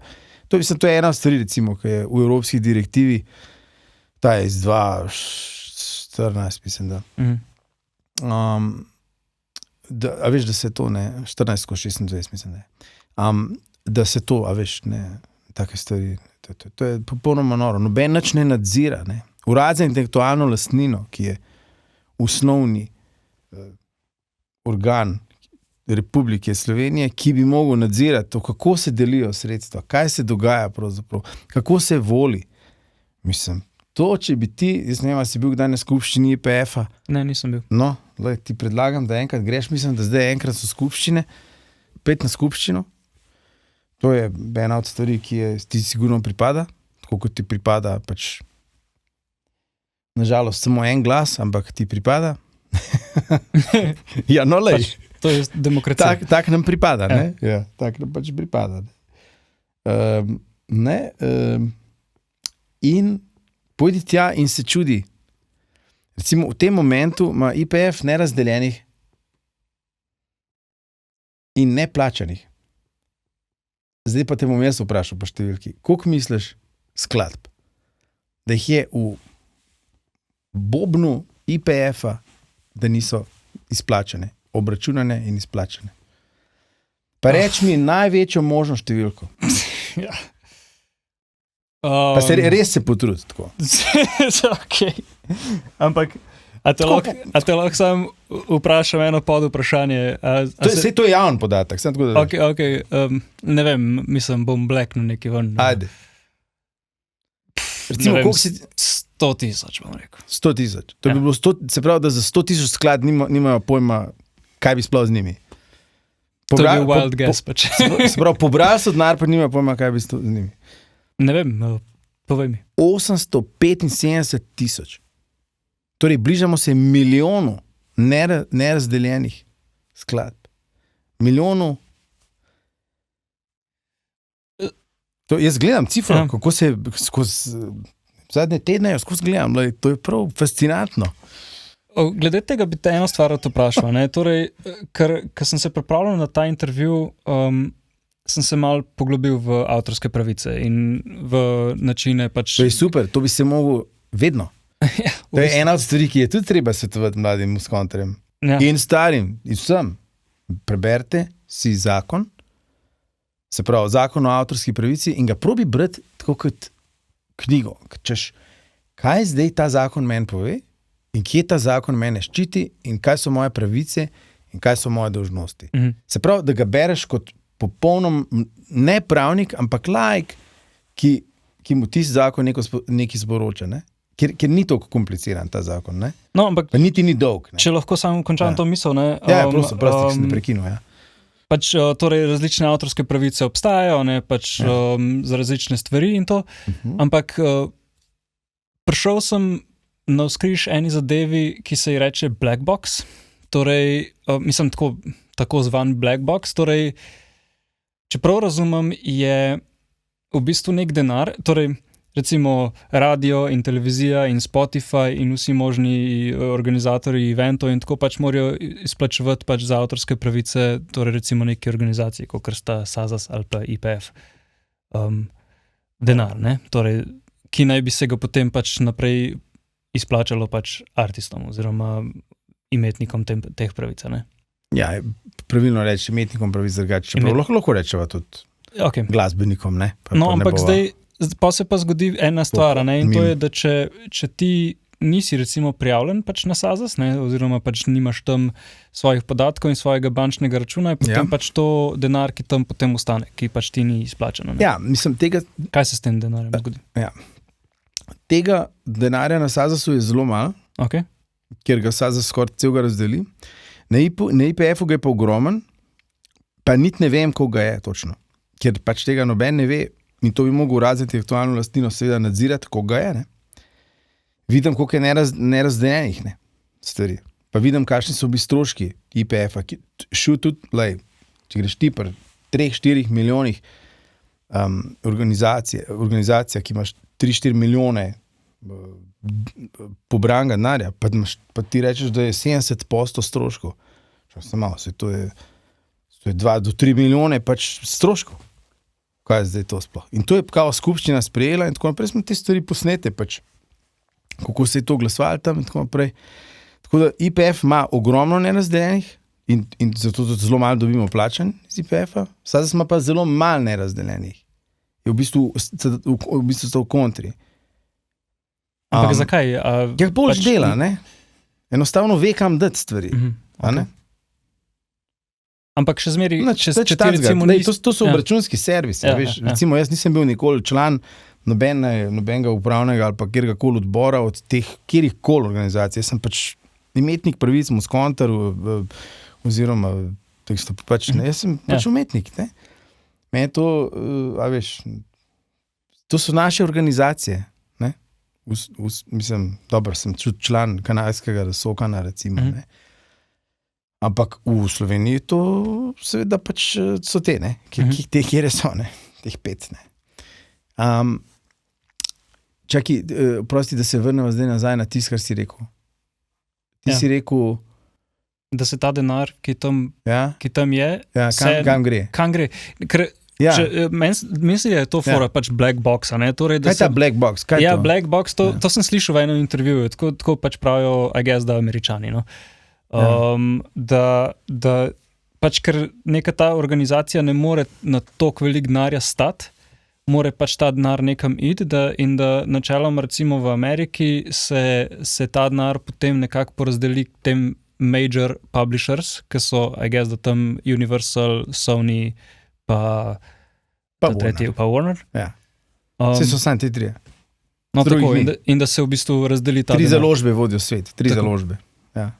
To je ena stvar, recimo, ki je v evropski direktivi, ta je iz 2014, mislim, da. A veš, da se to ne, 14-26, mislim, da je. Da se to, a veš, ne, take stvari, to je popolnoma noro. Noben nič ne nadzira, ne. Urad za intelektualno lastnino, ki je osnovni organ Republike Slovenije, ki bi mogel nadzirati to, kako se delijo sredstva, kaj se dogaja pravzaprav, kako se voli. Mislim, to, če bi ti, jaz ne vem, si bil kdaj na skupščini IPF-a? Ne, nisem bil. No, ti predlagam, da enkrat greš, mislim, da zdaj enkrat so skupščine, 5 na skupščino. To je ena od stvari, ki je ti sigurno pripada, tako kot ti pripada pač nažalost samo en glas, ampak ti pripada. Ja, no, lej. Pač, to je demokracija. Tak nam pripada, ne? Ja, tak nam pač pripada. In pojdi tja in se čudi. Recimo v tem momentu ima IPF nerazdeljenih in neplačanih. Zdaj pa te bom jaz vprašal po številki. Koliko misliš skladb, da jih je v bobnu IPF-a, da niso izplačane, obračunane in izplačane? Pa reč mi največjo možno številko. Ja. Pa res se potrudi tako. Okay. Ampak a te lahko sam vprašam eno pod vprašanje? To je javni podatek. Okay, ne vem, mislim, bom bleknil nekaj ven. Ajde. Recimo, koliko si... 100,000, bom rekel. 100,000. To bi bilo 100, se pravi, da za 100,000 sklad nimajo pojma, kaj bi sploh z njimi. To je bil wild guess pač. Se pravi, pobrali so denar, pa nimajo pojma, kaj bi z njimi. Ne vem, povej mi. 875,000. Torej, bližamo se milijonu nerazdeljenih skladb. Milijonu. To, jaz gledam cifro, kako se skozi zadnje tedne, skozi gledam, to je prav fascinantno. Glede tega bi te eno stvar vprašal. Torej, ker sem se pripravljal na ta intervju, sem se malo poglobil v avtorske pravice in v načine pač... To je super, to bi se mogel vedno. Ja, to je ena od stvari, ki je tudi treba svetovati mladim muskonterjem. Ja. In starim, in vsem. Preberite si zakon, se pravi, zakon o avtorski pravici in ga probi brati tako kot knjigo. Češ, kaj zdaj ta zakon meni pove in kje ta zakon mene ščiti in kaj so moje pravice in kaj so moje dolžnosti. Se pravi, da ga bereš kot popolnom, ne pravnik, ampak laik, ki mu tisti zakon nekaj sporoča, ne? Ker ni toliko kompliciran ta zakon, ne? No, ampak pa niti ni dolg. Ne? Če lahko samo končam to misel, ne? Ja, prosim, se ne prekinu, ja. Pač, torej, različne avtorske pravice obstajajo, ne, pač za različne stvari in to, ampak prišel sem na vzkriž eni zadevi, ki se ji reče black box, torej, mislim, tako zvan black box, torej, čeprav razumem, je v bistvu nek denar, torej, recimo radio in televizija in Spotify in vsi možni organizatorji eventov in tako pač morajo izplačevati pač za avtorske pravice, torej recimo neki organizaciji, kot sta SAZAS ali pa IPF, denar, ne? Torej, ki naj bi se ga potem pač naprej izplačalo pač artistom oziroma imetnikom teh pravic, ne? Ja, pravilno reči imetnikom pravic, čeprav lahko rečeva tudi glasbenikom, ne? No, ampak zdaj pa se pa zgodi ena stvar, ne? In to je, da če ti nisi recimo prijavljen pač na SAZAS, ne? Oziroma pač nimaš tam svojih podatkov in svojega bančnega računa, je potem pač to denar, ki tam potem ostane, ki pač ti ni izplačeno. Ja, mislim, kaj se s tem denarjem zgodi? Ja. Tega denarja na SAZAS-u je zelo malo, ker ga SAZAS skoraj celega razdeli. Na IPF-u ga je pa ogromen, pa niti ne vem, koga je točno, ker pač tega noben ne ve. In to bi mogel urad za intelektualno lastnino seveda nadzirati, koga je, ne. Vidim, koliko je nerazdeljenih, ne, stvari. Pa vidim, kakšni so bili stroški IPF-a. Če greš ti pri 3-4 milijonih organizacija, ki imaš 3-4 milijone pobranega denarja, pa ti rečeš, da je 70% stroškov. To To je 2 do 3 milijone pač stroškov. Kaj je zdaj to sploh? In to je kao skupščina sprejela in tako naprej smo te stvari posnete pač. Kako se je to glasovalo tam in tako naprej. Tako da IPF ima ogromno nerazdeljenih in zato tudi zelo malo dobimo plačan iz IPF-a. SAZAS ima pa zelo malo nerazdeljenih. Je v bistvu sta v kontri. Ampak zakaj? Ja, boljš dela, ne? Enostavno ve, kam dati stvari. A ne? Ampak še zmeri, če ti recimo... Ne, to so obračunski servisi, veš. Recimo, jaz nisem bil nikoli član nobenega upravnega ali pa kjerkoli odbora od teh kjerkoli organizacij. Jaz sem pač imetnik pravic, Muskontar oziroma jaz sem pač umetnik, ne. Meni to, to so naše organizacije, ne. Mislim, dobro, sem član kanadskega Sokana, recimo, ne. Ampak v Sloveniji to seveda pač so te, ne, kjer so, ne, teh 5, ne. Čakaj, prosti, da se vrnemo zdaj nazaj na tisto, kar si rekel. Si rekel... Da se ta denar, ki tam je... kam gre? Kam gre? Ker mislim, da je to fora pač black box, ne? Torej, kaj je ta black box? Kaj je to? Black box, to sem slišal v enem intervjuju, tako pač pravijo, I guess, da Američani, no. Da pač, ker neka ta organizacija ne more na toliko velik denarja stati, more pač ta denar nekam iti in da načeloma recimo v Ameriki se ta denar potem nekako porazdeli tem major publishers, ki so, I guess, da tam Universal, Sony, pa tretji, pa Warner. Ja. Vse so sami te 3. No, tako, in da se v bistvu razdeli ta 3 denar. založbe vodijo svet, 3 založbe. Ja.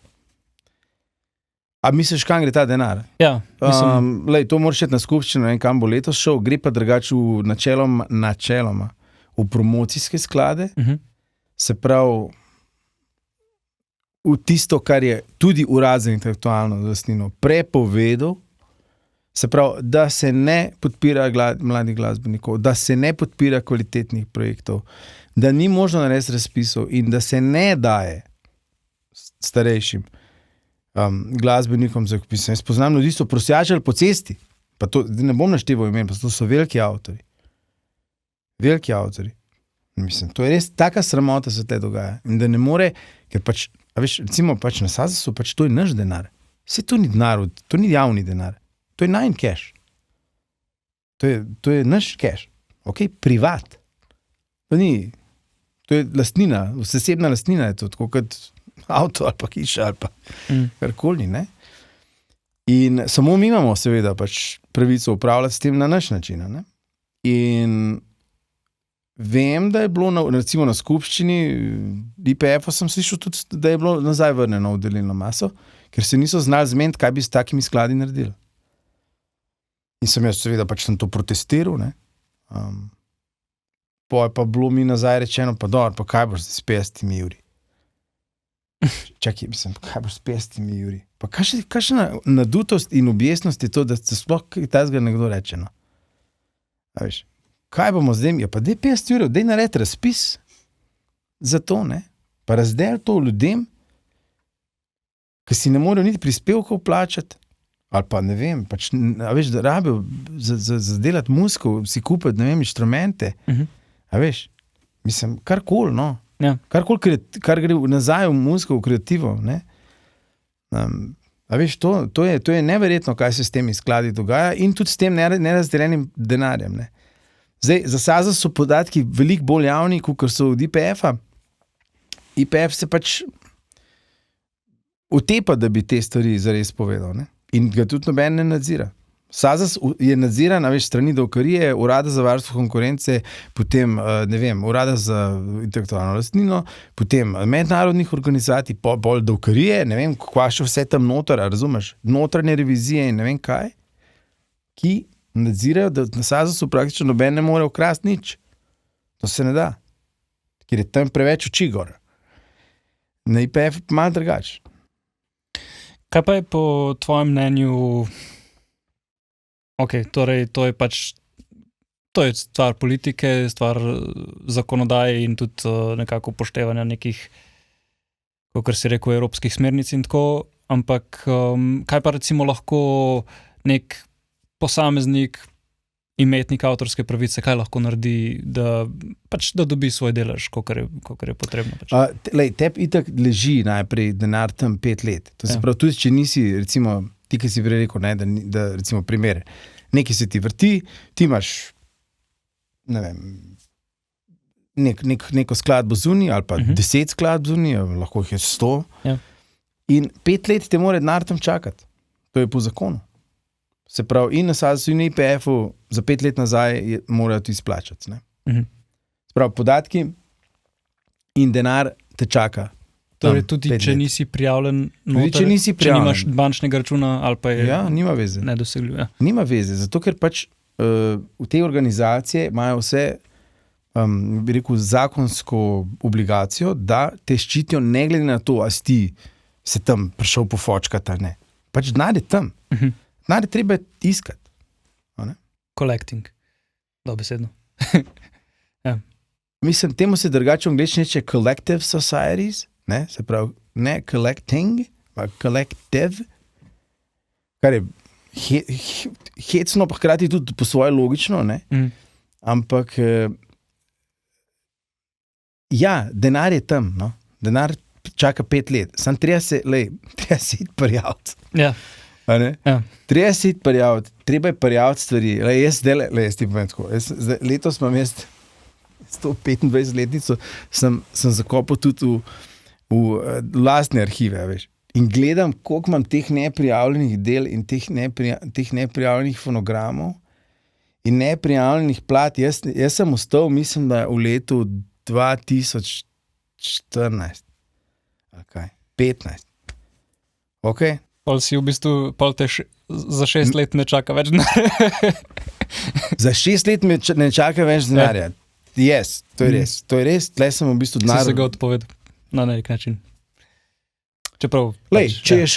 A misliš, kam gre ta denar? Ja, mislim. To moraš šeti na skupščino, kam bo letos šel, gre pa drugače načeloma v promocijske sklade, se pravi v tisto, kar je tudi urad za intelektualno lastnino prepovedal, se pravi, da se ne podpira mladih glasbenikov, da se ne podpira kvalitetnih projektov, da ni možno narediti razpisov in da se ne daje starejšim glasbenikom za pisanje. Jaz poznam ljudi, so prosjačali po cesti, pa to ne bom našteval imen, pa to so veliki avtori. Veliki avtori. Mislim, to je res taka sramota se te dogaja. In da ne more, ker pač, recimo pač na SAZAS-u, pač to je naš denar. Vse to ni denar, to ni javni denar. To je najn cash. To je naš cash. Ok, privat. To je lastnina, zasebna lastnina je to, tako kot avto ali pa hiša ali pa karkoli, ne? In samo mi imamo seveda pač pravico upravljati s tem na naš način, ne? In vem, da je bilo recimo na skupščini IPF-a sem slišal tudi, da je bilo nazaj vrneno v delilno maso, ker se niso znali zmeniti, kaj bi s takimi skladi naredili. In sem jaz seveda pač sem to protestiral, ne? Pa je pa bilo mi nazaj rečeno, pa dobro, pa kaj boš s 50 evri? Čakaj, mislim, kaj boš s 50 evri? Pa kakšna nadutost in objesnost je to, da se sploh kaj tazga nekdo reče, no? A veš, kaj bomo zdaj? Ja, pa daj 50 evrov, daj narediti razpis za to, ne? Pa razdel to ljudem, ki si ne morejo niti prispevkov plačati, ali pa ne vem, pač, a veš, da rabijo za delati muziko, si kupiti, ne vem, inštrumente, a veš, mislim, karkoli, no. Ja. Karkoli, kar gre nazaj v muziko, v kreativo, ne. A veš, to je neverjetno, kaj se s temi skladi dogaja in tudi s tem nerazdeljenim denarjem, ne. Zdaj, za SAZAS so podatki veliko bolj javni, kot so od IPF-a. IPF se pač utepa, da bi te stvari zares povedal, ne. In ga tudi noben ne nadzira. SAZAS je nadziran, a veš, strani davkarije, urada za varstvo konkurence, potem, ne vem, urada za intelektualno lastnino, potem mednarodnih organizacij, bolj davkarije, ne vem, kva še vse tam noter, razumeš, notranje revizije in ne vem kaj, ki nadzirajo, da na SAZAS-u praktično noben ne more ukrasti nič. To se ne da, ker je tam preveč oči gor. Na IPF malo drugače. Kaj pa je po tvojem mnenju... Ok, torej to je pač, to je stvar politike, stvar zakonodaje in tudi nekako upoštevanja nekih, kakor si rekel, evropskih smernic in tako, ampak kaj pa recimo lahko nek posameznik, imetnik avtorske pravice, kaj lahko naredi, da dobi svoj delež, kolikor je potrebno. Tebi itak leži najprej denar tam 5 let. To se pravi, tudi če nisi, recimo, ti, ki si prej rekel, ne, da recimo primer, nekaj se ti vrti, ti imaš, ne vem, neko skladbo zunaj ali pa 10 skladb zunaj, lahko jih je 100. Ja. In 5 let te mora denar tam čakati. To je po zakonu. Se pravi, in na SAZU in IPF-u za 5 let nazaj morajo ti izplačati. Se pravi, podatki in denar te čaka. Torej tudi, če nisi prijavljen noter, če nimaš bančnega računa ali pa je nima veze. Nedosegljiv. Ja. Nima veze, zato ker pač v te organizacije imajo vse bi rekel, zakonsko obligacijo, da te ščitijo ne glede na to, a si ti se tam prišel pofočkati ali ne. Pač denar je tam. Denar je treba iskati. Collecting. Dobesedno. Ja. Mislim, temu se drugače v angleščini reče collective societies, ne? Se pravi, ne collecting, pa collective, kar je hecno, pa hkrati tudi po svoje logično, ne? Ampak ja, denar je tam, no? Denar čaka 5 let. Sam treba se iti prijaviti. Ja. Ja. Treba se iti prijaviti. Treba je prijaviti stvari. Jaz ti povem tako. Letos imam 125-letnico, sem zakopal tudi v lastne arhive, veš. In gledam, koliko imam teh neprijavljenih del in teh neprijavljenih fonogramov in neprijavljenih plat. Jaz sem ostal, mislim, da v letu 2014. Okay. 15. Ok? Pol si v bistvu, za 6 let ne čaka več denarja. Za 6 let me ne čaka več denarja. Yes, to je res. To je res, tle sem v bistvu denar. Si se ga odpovedal na nek način. Čeprav... Če je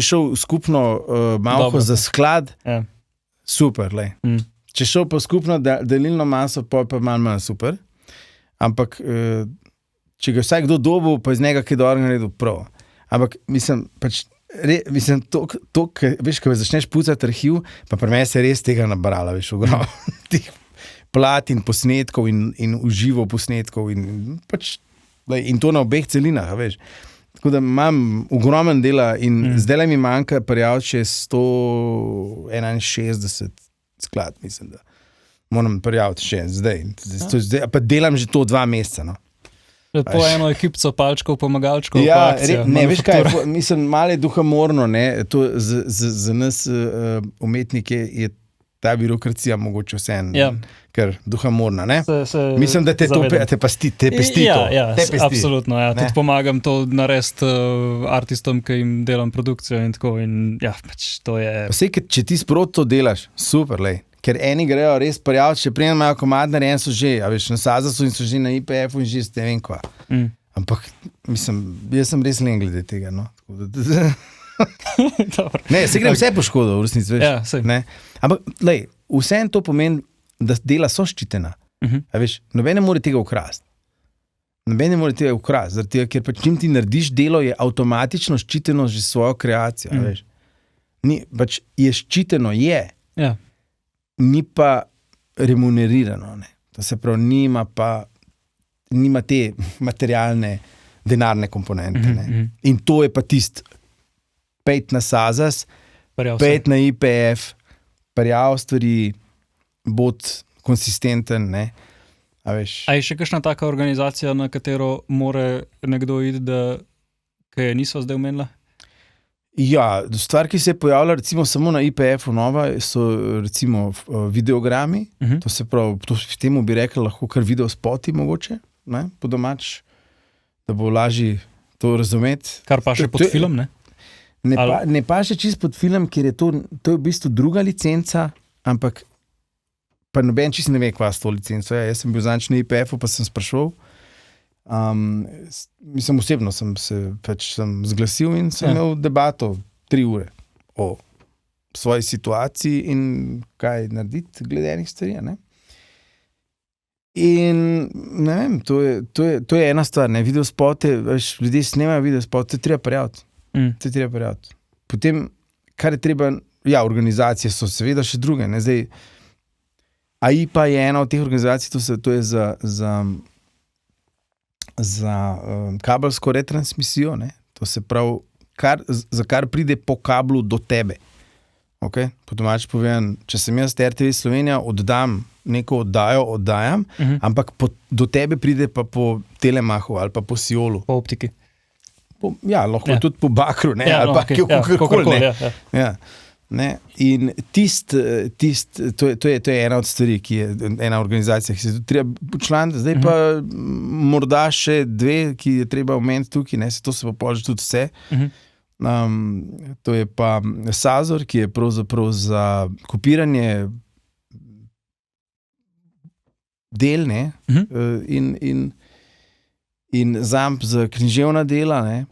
šel skupno malko za sklad, super, Če je šel pa skupno delilno maso, pa malo manj super. Ampak, če ga vsak kdo dobil, pa iz njega kaj dobro naredil, prav. Ampak, mislim, veš, ko začneš pucati arhiv, pa pri meni se res tega nabrala, veš, ogromno teh plat in posnetkov in uživo posnetkov in to na obeh celinah, veš. Tako da imam ogromen dela in zdaj mi manjka prijaviti še 161 sklad, mislim, da moram prijaviti še zdaj. Pa delam že to 2 meseca, no. Po eno ekipco palčkov, pomagalčkov, ja, veš kaj, mislim, malo je duhamorno, ne, to za nas umetnike je ta birokracija mogoče vseeno, ker duhamorna, ne? Mislim, da te pesti to. Ja, absolutno, ja. Tudi pomagam to narediti artistom, ki jim delam produkcijo in tako, in ja, pač to je... Vse, če ti sproti to delaš, super, ker eni grejo res prijaviti, če prijem imajo komad narejen, so že, a veš, na SAZU in so že na IPF-u in že ste vem kva. Ampak, mislim, jaz sem res len glede tega, no. Ne, se grem vse poškodil, v resnici, veš. Ja, sej. Ne? Ampak, vse to pomeni, da dela so ščitena. A veš, noben ne more tega ukrasti. Zaradi tega, ker pač čim ti narediš delo, je avtomatično ščiteno že svojo kreacijo, a veš. Ni, pač je ščiteno, je. Ja. Ni pa remunerirano, ne. To se pravi, nima te materialne denarne komponente, ne. In to je pa tisto, pejt na SAZAS, pejt na IPF, prijav stvari, bod konsistenten, ne. A veš. A je še kakšna taka organizacija, na katero more nekdo iti, ki je niso zdaj omenila? Ja, stvar, ki se je pojavila recimo samo na IPF-u nova, so recimo videogrami, to se pravi, temu bi rekli lahko kar video spoti mogoče, ne, po domač, da bo lažje to razumeti. Kar pa še pod film, ne? Ne pa še čist pod film, ker je to je v bistvu druga licenca, ampak pa noben čist ne ve, kva s to licenco. Ja, jaz sem bil zadnjič na IPF-u, pa sem sprašal. Mislim, osebno sem zglasil in sem imel debato 3 ure o svoji situaciji in kaj narediti glede enih stvari, ne? In ne vem, to je ena stvar, ne, videospote, ljudje snemajo videospote, to je treba prijaviti. Potem, kar je treba, ja, organizacije so seveda še druge. Ne? Zdaj, AIPA je ena od teh organizacij, to je za kabelsko retransmisijo, ne? To se pravi, za kar pride po kablu do tebe. Okay? Po domače povem, če sem jaz RTV Slovenija, oddam neko oddajam, ampak do tebe pride pa po Telemachu ali pa po Siolu. Po optiki. Ja, lahko tudi po bakru, ne? Ja, ali pa kakorkoli. Ja. Ja. Ne? In to je ena od stvari, ki je ena organizacija, ki se tudi treba počlaniti. Zdaj pa morda še dve, ki je treba omeniti tukaj, ne? To se pa pol tudi vse. To je pa Sazor, ki je pravzaprav za kopiranje del, ne? In ZAMP za književna dela, ne?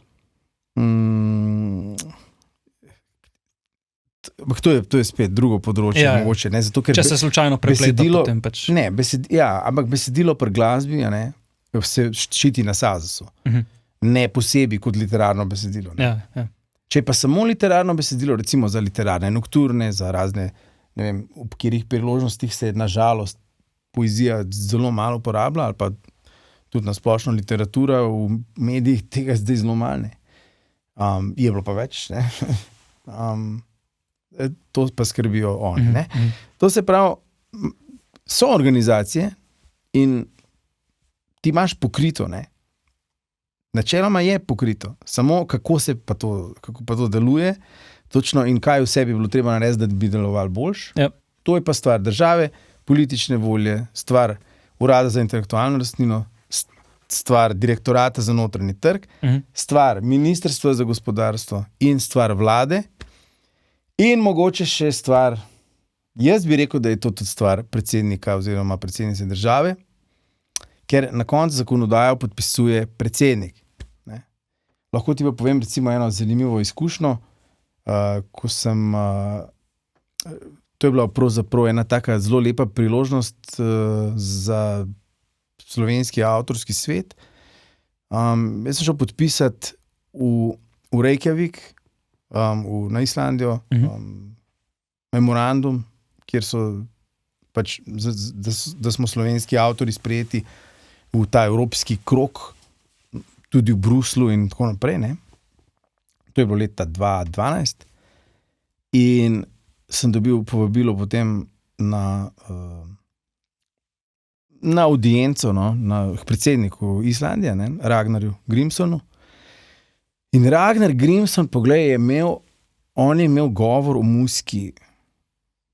To je spet drugo področje, mogoče, ne? Zato, ker če se slučajno prepleta potem pač. Ne, ampak besedilo pri glasbi, ne, se ščiti na Sazusu. Ne posebej kot literarno besedilo. Ne? Ja. Če pa samo literarno besedilo, recimo za literarne nokturne, za razne, ne vem, ob katerih priložnostih se nažalost poezija zelo malo uporablja, ali pa tudi na splošno literatura v medijih tega zdaj zelo malo, ne. Je bilo pa več, ne. To pa skrbijo oni, ne. To se pravi, so organizacije in ti imaš pokrito, ne. Načeloma je pokrito, samo kako pa to deluje, točno in kaj vse bi bilo treba narediti, da bi delovalo boljše. Ja. To je pa stvar države, politične volje, stvar Urada za intelektualno lastnino, stvar Direktorata za notranji trg, stvar Ministrstva za gospodarstvo in stvar vlade in mogoče še stvar, jaz bi rekel, da je to tudi stvar predsednika oziroma predsednice države, ker na koncu zakonodajo podpisuje predsednik. Ne? Lahko ti pa povem recimo eno zanimivo izkušnjo, ko sem, to je bila pravzaprav ena taka zelo lepa priložnost za slovenski avtorski svet. Jaz sem šel podpisati v Reykjavik, na Islandijo, memorandum, kjer so pač, da smo slovenski avtori sprejeti v ta evropski krog, tudi v Bruslu in tako naprej, ne. To je bilo leta 2012 in sem dobil povabilo potem na audienco, no, k predsedniku Islandije, ne, Ragnarju Grímssonu. In Ragnar Grímsson, poglej, on je imel govor o muziki,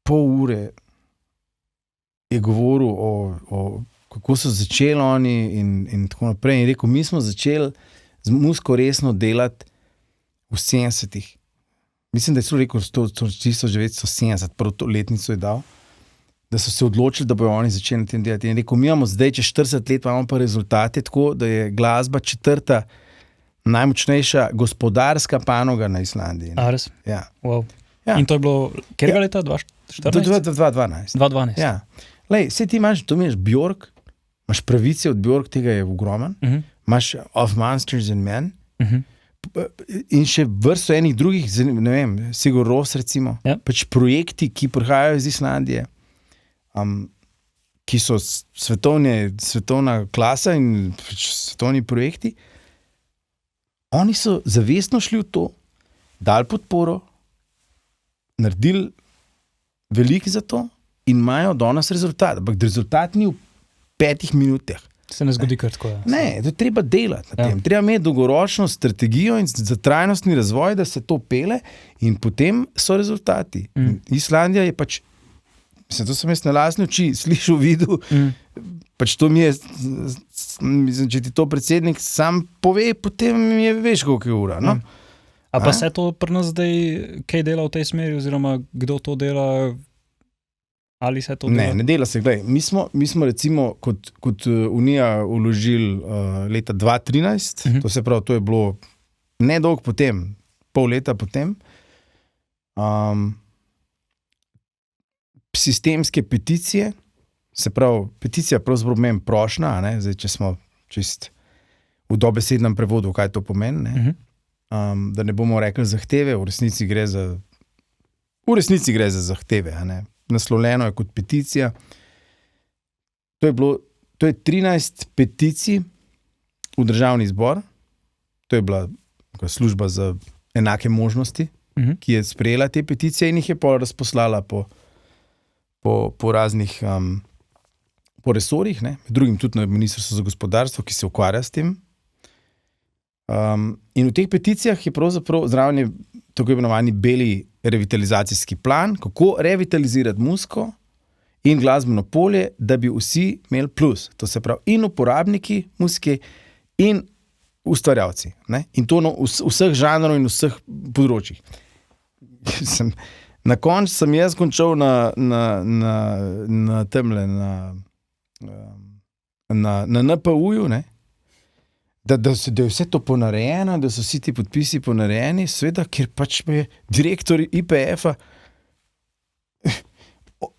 pol ure je govoril o kako so začeli oni in tako naprej. In rekel, mi smo začeli z muziko resno delati v 70-ih. Mislim, da je celo rekel 1970, prvo to letnico je dal, da so se odločili, da bojo oni začeli na tem delati. In rekel, mi imamo zdaj, čez 40 let, imamo pa rezultate, tako da je glasba 4. najmočnejša gospodarska panoga na Islandiji. A, res? Ja. Wow. Ja. In to je bilo, kjerega leta? 2014? 2012. 2012. Ja. Lej, saj ti imaš Björk, imaš pravice od Björk, tega je ogromen, imaš Of Monsters and Men, in še vrsto enih drugih, ne vem, Sigur Rós recimo, pač projekti, ki prihajajo iz Islandije, ki so svetovna klasa in pač svetovni projekti. Oni so zavestno šli v to, dali podporo, naredili veliko za to in imajo danes rezultat. Ampak rezultat ni v 5 minutah. Se ne zgodi kar tako. Ne, to je treba delati na tem. Treba imeti dolgoročno strategijo in za trajnostni razvoj, da se to pele in potem so rezultati. Islandija je pač, to sem jaz na lastne oči slišal, videl, pač to mi je, mislim, če ti to predsednik sam pove, potem mi je veš, koliko je ura. No? A pa se to pri nas zdaj kaj dela v tej smeri, oziroma kdo to dela, ali se to dela? Ne dela se, gledaj, mi smo recimo kot Unija vložili leta 2013, to se pravi, to je bilo nedolgo potem, pol leta potem, sistemske peticije, se pravi, peticija pravzaprav meni prošnja, ne, zdaj, če smo čist v dobesednem prevodu, kaj to pomeni, ne, da ne bomo rekli zahteve, v resnici gre za V resnici gre za zahteve, a ne. Naslovljeno je kot peticija. To je 13 peticij v državni zbor. To je bila služba za enake možnosti, ki je sprejela te peticije in jih je pol razposlala po raznih po resorjih, ne, med drugim tudi na Ministrstvu za gospodarstvo, ki se ukvarja s tem. In v teh peticijah je pravzaprav zraven je tako imenovani beli revitalizacijski plan, kako revitalizirati muziko in glasbeno polje, da bi vsi imeli plus. To se pravi in uporabniki muzike in ustvarjalci. Ne? In to vseh žanrov in vseh področjih. Na koncu sem jaz končal na temle, na NPU-ju, ne? Da je vse to ponarejeno, da so vsi ti podpisi ponarejeni, seveda, ker pač me je direktor IPF-a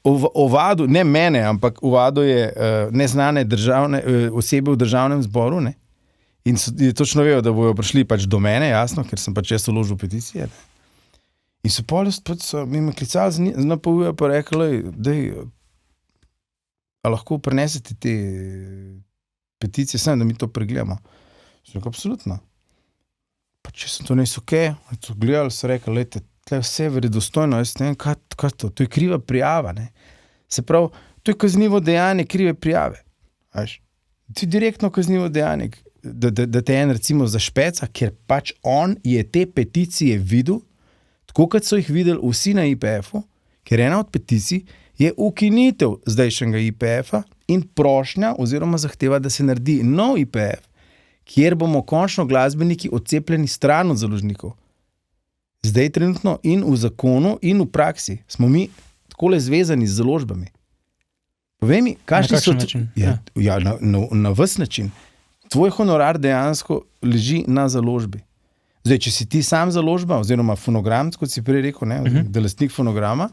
ovadil, ne mene, ampak ovadil je neznane osebe v državnem zboru, ne? In je točno vedel, da bojo prišli pač do mene, jasno, ker sem pač jaz vložil peticije. Ne? In so mi me klicali z NPU-ja pa rekli, a lahko prinesete te peticije, sem, da mi to pregledamo. Sem rekel, absolutno. Pa če sem to nes so gledali, so rekli, lejte, tle vse verodostojno, jaz ne vem, kaj to je kriva prijava, ne. Se pravi, to je kaznivo dejanje krive prijave. Veš? To je direktno kaznivo dejanje, da te en recimo zašpeca, ker pač on je te peticije videl, tako kot so jih videli vsi na IPF-u, ker ena od peticij je ukinitev zdajšnjega IPF-a in prošnja oziroma zahteva, da se naredi nov IPF, kjer bomo končno glasbeniki odcepljeni stran od založnikov. Zdaj trenutno in v zakonu in v praksi smo mi takole zvezani z založbami. Povej mi, kakšni so... način? Ja, na ves način. Tvoj honorar dejansko leži na založbi. Zdaj, če si ti sam založba oziroma fonogram, kot si prej rekel, ne, da lastnik fonograma,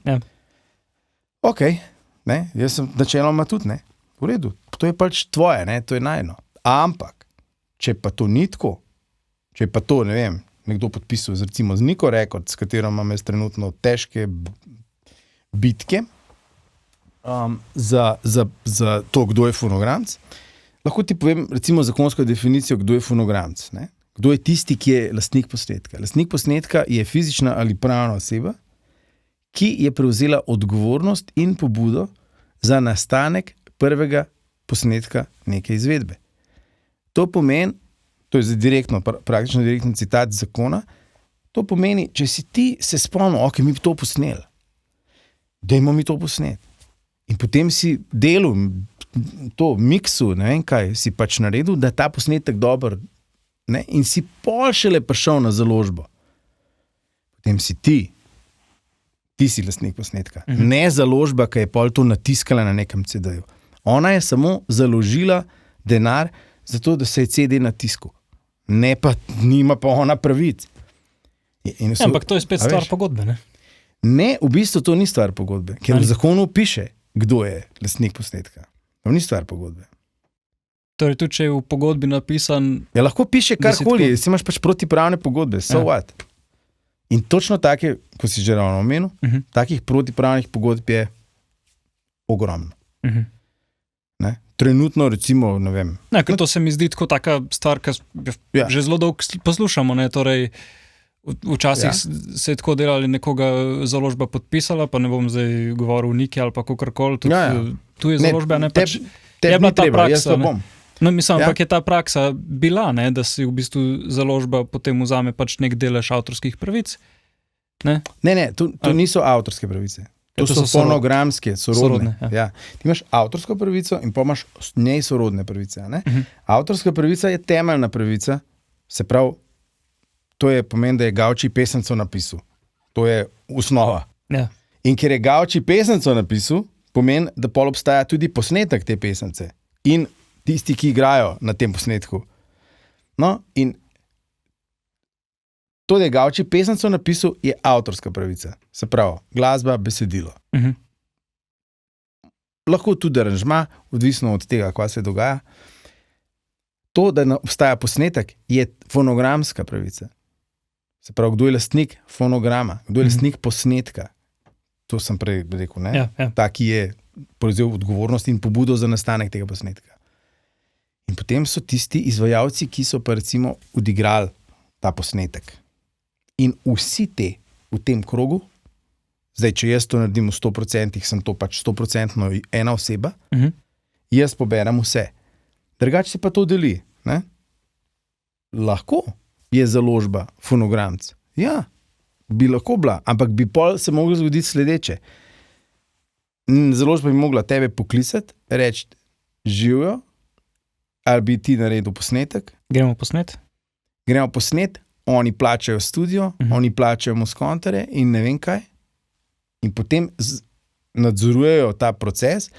okej, ne, jaz sem načeloma tudi, ne, v redu, to je pač tvoje, ne, to je najno. Ampak, če pa to ni tako, če pa to, ne vem, nekdo podpisal recimo z Niko Records, s katero imam jaz trenutno težke bitke za to, kdo je fonogramc, lahko ti povem recimo zakonsko definicijo, kdo je fonogramc, ne? Kdo je tisti, ki je lastnik posnetka. Lastnik posnetka je fizična ali pravna oseba, ki je prevzela odgovornost in pobudo za nastanek prvega posnetka neke izvedbe. To pomeni, to je direktno, praktično direktno citat zakona, to pomeni, če si ti se spomnil, ok, mi bi to posneli, dajmo mi to posneti. In potem si delal to miksu, ne vem kaj, si pač naredil, da ta posnetek dober, ne, in si pol šele prišel na založbo. Potem si ti si lastnik posnetka. Ne založba, ki je pol to natiskala na nekem CD-ju. Ona je samo založila denar zato, da se je CD natiskel. Ne pa, nima pa ona pravic. Ampak to je spet stvar pogodbe, ne? Ne, v bistvu to ni stvar pogodbe, ker v zakonu piše, kdo je lastnik posnetka. To ni stvar pogodbe. Torej, tudi če je v pogodbi napisan... Ja, lahko piše karkoli, si imaš pač protipravne pogodbe, so what? In točno take, ko si že ravno omenil, takih protipravnih pogodb je ogromno. Ne? Trenutno recimo, ne vem... Ne, ker to se mi zdi tako taka stvar, ki že zelo dolgo poslušamo, ne, torej včasih se je tako delali, nekoga založba podpisala, pa ne bom zdaj govoril Niki ali pa kakorkoli, tudi tu je založba, ne, pač je bila ta praksa, ne. No, mislim, ampak je ta praksa bila, ne, da si v bistvu založba potem vzame pač nek delež avtorskih pravic, ne? Ne, to niso avtorske pravice. To so fonogramske, sorodne. Ja. Ti imaš avtorsko pravico in pa imaš njej sorodne pravice. Ne? Avtorska pravica je temeljna pravica, se pravi, to je pomeni, da je Gavči pesemco napisal. To je osnova. Ja. In ker je Gavči pesemco napisal, pomeni, da pol obstaja tudi posnetek te pesemce in tisti, ki igrajo na tem posnetku. No, in to, da je Gavči pesemco napisal, je avtorska pravica. Se pravi, glasba, besedilo. Lahko tudi aranžma, odvisno od tega, kaj se dogaja. To, da obstaja posnetek, je fonogramska pravica. Se pravi, kdo je lastnik fonograma, kdo je lastnik posnetka. to sem prej rekel, ne? Ja. Ta, ki je prevzel odgovornost in pobudo za nastanek tega posnetka. In potem so tisti izvajalci, ki so pa recimo odigrali ta posnetek. In vsi te v tem krogu, zdaj, če jaz to naredim v 100%, sem to pač 100% ena oseba, jaz poberem vse. Drugače se pa to deli. Ne? Lahko je založba fonogramc. Ja, bi lahko bila, ampak bi pol se moglo zgoditi sledeče. Založba bi mogla tebe poklicati, reči, živijo, ali bi ti naredil posnetek. Gremo posnet, oni plačajo studio, oni plačajo muskontere in ne vem kaj. In potem nadzorujejo ta proces.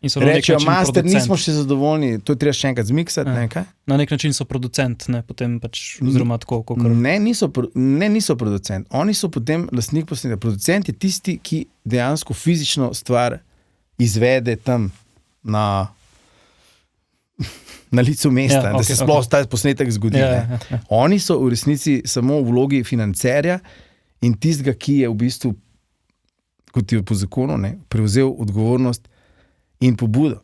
Rečejo, master, nismo še zadovoljni, to je treba še enkrat zmiksati. Nekaj. Na nek način so producent, ne, potem pač, oziroma tako. Ne, niso producent. Oni so potem lastnik posnetka. Producent je tisti, ki dejansko fizično stvar izvede tam na licu mesta, da se sploh ta posnetek zgodi. Ja. Oni so v resnici samo v vlogi financerja in tistega, ki je v bistvu, kot je po zakonu, ne, prevzel odgovornost in pobudo.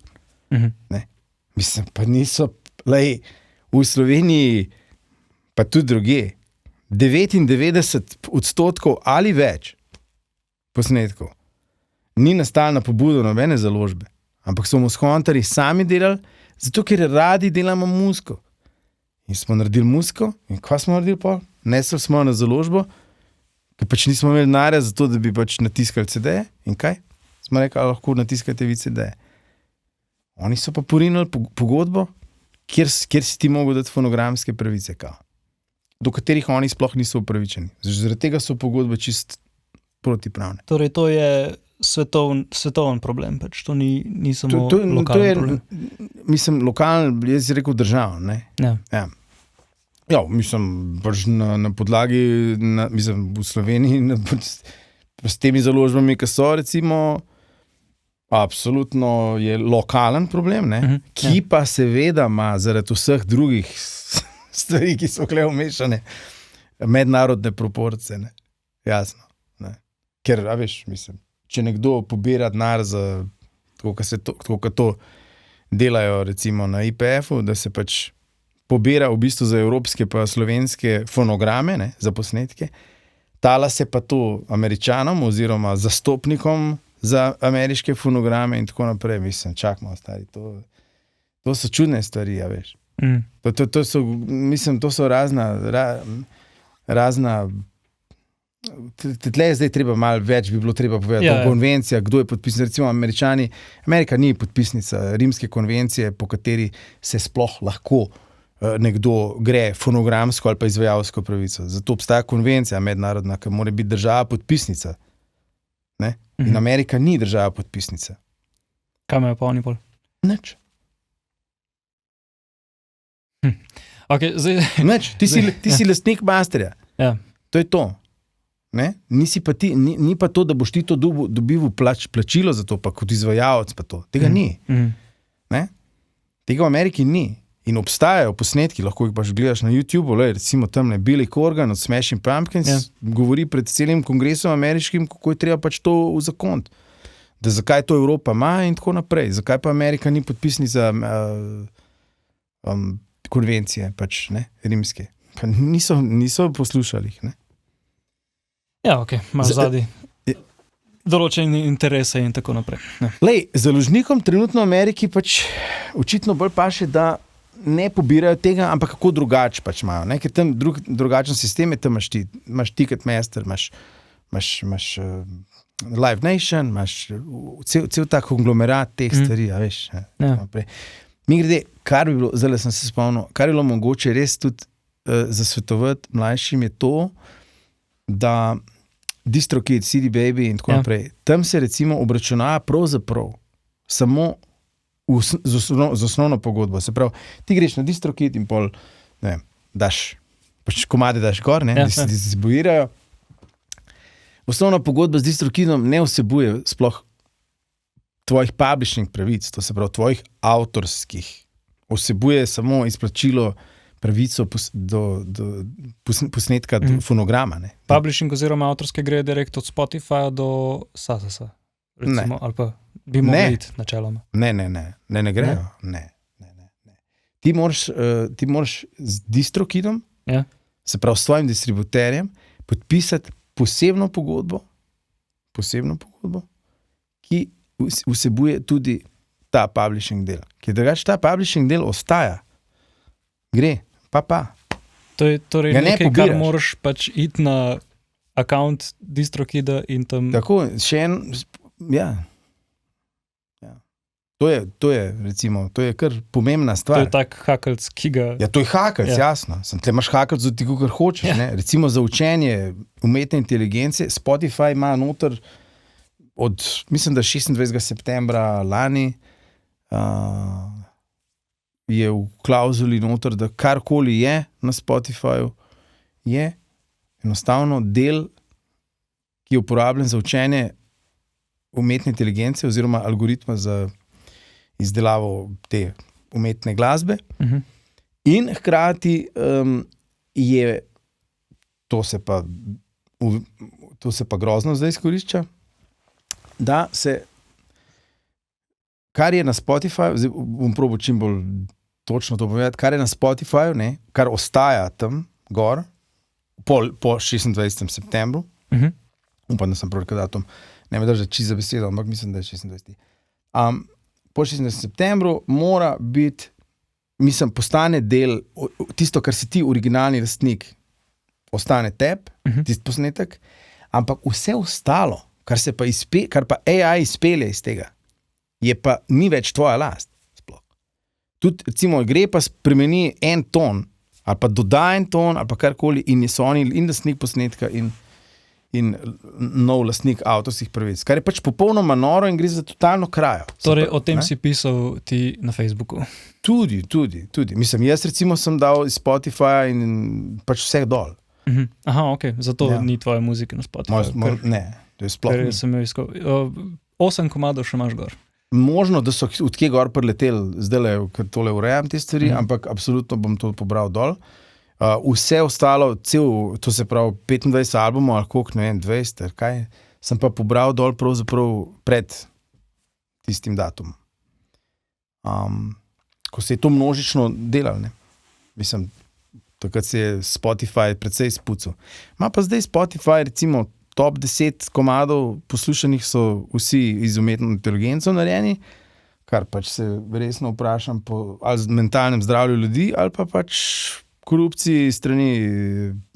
Ne. Mislim, pa niso, v Sloveniji, pa tudi druge, 99% ali več posnetkov ni nastalo na pobudo nobene založbe, ampak so muskontarji sami delali, zato ker radi delamo muziko. In smo naredili muziko in kaj smo naredili pa? Nesli smo na založbo, ker pač nismo imeli denarja za to, da bi pač natiskali CD-je. In kaj? Smo rekli, lahko natiskate vi CD-je. Oni so pa porinili pogodbo, kjer si ti mogel dati fonogramske pravice, do katerih oni sploh niso upravičeni. Zaradi tega so pogodbe čist protipravne. Torej, to je svetoven problem, pač to ni samo lokalen problem. Mislim, lokalen, jaz si rekel država, ne? Ja. Ja, mislim, pač na podlagi, mislim, v Sloveniji, s temi založbami, ki so, recimo, absolutno je lokalen problem, ne? Ki pa seveda ima zaradi vseh drugih stvari, ki so tukaj vmešane, mednarodne proporcije, ne? Jasno. Ne? Ker, veš, mislim, če nekdo pobira denar za tako, kot to delajo recimo na IPF-u, da se pač pobira v bistvu za evropske pa slovenske fonograme, ne, za posnetke, tala se pa to Američanom oziroma zastopnikom za ameriške fonograme in tako naprej. Mislim, čakamo, stari, to so čudne stvari, ja, veš. To so, mislim, to so razna tle zdaj treba malo več, bi bilo treba povedati o konvencijah, kdo je podpisnik. Recimo Amerika ni podpisnica rimske konvencije, po kateri se sploh lahko nekdo gre fonogramsko ali pa izvajalsko pravico. Zato obstaja konvencija mednarodna, ki mora biti država podpisnica. Ne? In Amerika ni država podpisnica. Kaj imajo pa oni pol? Nič. Okay, Nič, ti si lastnik masterja. Ja. To je to. Ne? Nisi pa ti, ni pa to, da boš ti to dobival plačilo za to, pa kot izvajalec pa to. Tega ni. Ne? Tega v Ameriki ni. In obstajajo posnetki, lahko jih pač gledaš na YouTubeu, recimo tamle Billy Corgan od Smashing Pumpkins govori pred celim kongresom ameriškim, kako je treba pač to uzakoniti. Da zakaj to Evropa ima in tako naprej. Zakaj pa Amerika ni podpisnica konvencije pač, ne, rimske. Pa niso poslušali jih, ne. Ja, ok, imaš zadnji določeni interese in tako naprej. Založnikom trenutno v Ameriki pač očitno bolj paše, da ne pobirajo tega, ampak kako drugače pač imajo, ne? Ker tam drugačen sistem je, tam imaš Ticketmaster, imaš Live Nation, imaš cel ta konglomerat teh stvari, a veš. Mi grede, kar bi bilo, zdaj sem se spomnil, kar je bilo mogoče res tudi zasvetovati mlajšim je to, da DistroKid, CD Baby in tako naprej, tam se recimo obračunava pravzaprav samo z osnovno pogodbo. Se pravi, ti greš na DistroKid in pol, ne vem, daš, pač komade daš gor, ne, distribuirajo. Osnovna pogodba z DistroKidom ne vsebuje sploh tvojih publishing pravic, to se pravi tvojih avtorskih. Vsebuje samo izplačilo pravico do posnetka fonograma. Ne. Publishing oziroma avtorske gre direkt od Spotifyja do SASA, recimo, ali pa bi mogli iti načeloma. Ne grejo. Ne. Ti moraš z DistroKidom, se pravi s tvojim distributerjem, podpisati posebno pogodbo, ki vsebuje tudi ta publishing del. Ker drugače ta publishing del ostaja. Gre, pa. To je torej nekaj, kar moraš pač iti na account DistroKida in tam... Tako, še en... Ja. To je, recimo, to je kar pomembna stvar. To je tak hakelc, ki ga... Ja, to je hakelc, jasno. Tle imaš hakelc za ti, kar hočeš. Ne? Recimo za učenje umetne inteligence, Spotify ima noter od, mislim, da 26. septembra lani je v klauzuli noter, da karkoli je na Spotifyju, je enostavno del, ki je uporabljen za učenje umetne inteligence oziroma algoritma za izdelavo te umetne glasbe. In hkrati je to se pa grozno zdaj izkorišča, da se kar je na Spotifyju, zdaj bom probal čim bolj točno to povedati, kar je na Spotifyju, ne, kar ostaja tam gor po 26. septembru, upam, da sem prav rekel datum, ne me držati čisto za besedo, ampak mislim, da je 26. Po 16. septembru mora biti, mislim, postane del, tisto, kar si ti originalni lastnik, ostane teb, tisti posnetek, ampak vse ostalo, kar pa AI izpelje iz tega, ni več tvoja last. Sploh. Tudi, recimo, gre pa spremeni en ton, ali pa doda en ton, ali pa karkoli, in so oni in lastnik posnetka in nov lastnik avtorskih pravic. Kar je pač popolnoma noro in gre za totalno krajo. Torej, o tem si pisal ti na Facebooku? Tudi. Mislim, jaz recimo sem dal iz Spotifyja in pač vseh dol. Aha, ok. Zato ni tvoje muzike na Spotifyju. Ne, to je sploh ni. Sem jo iskal. 8 komadov še imaš gor. Možno, da so odkje gor prileteli, zdaj, ker tole urejam te stvari, ampak absolutno bom to pobral dol. Vse ostalo, to se pravi 25 albumov ali koliko, ne vem, 20, kaj, sem pa pobral dol pravzaprav pred tistim datumom. Ko se je to množično delalo, ne. Mislim, takrat se je Spotify precej spucal. Ma pa zdaj Spotify, recimo, top 10 komadov poslušanih so vsi iz umetno inteligenco narejeni, kar pač se resno vprašam ali z mentalnem zdravju ljudi, ali pa pač korupciji strani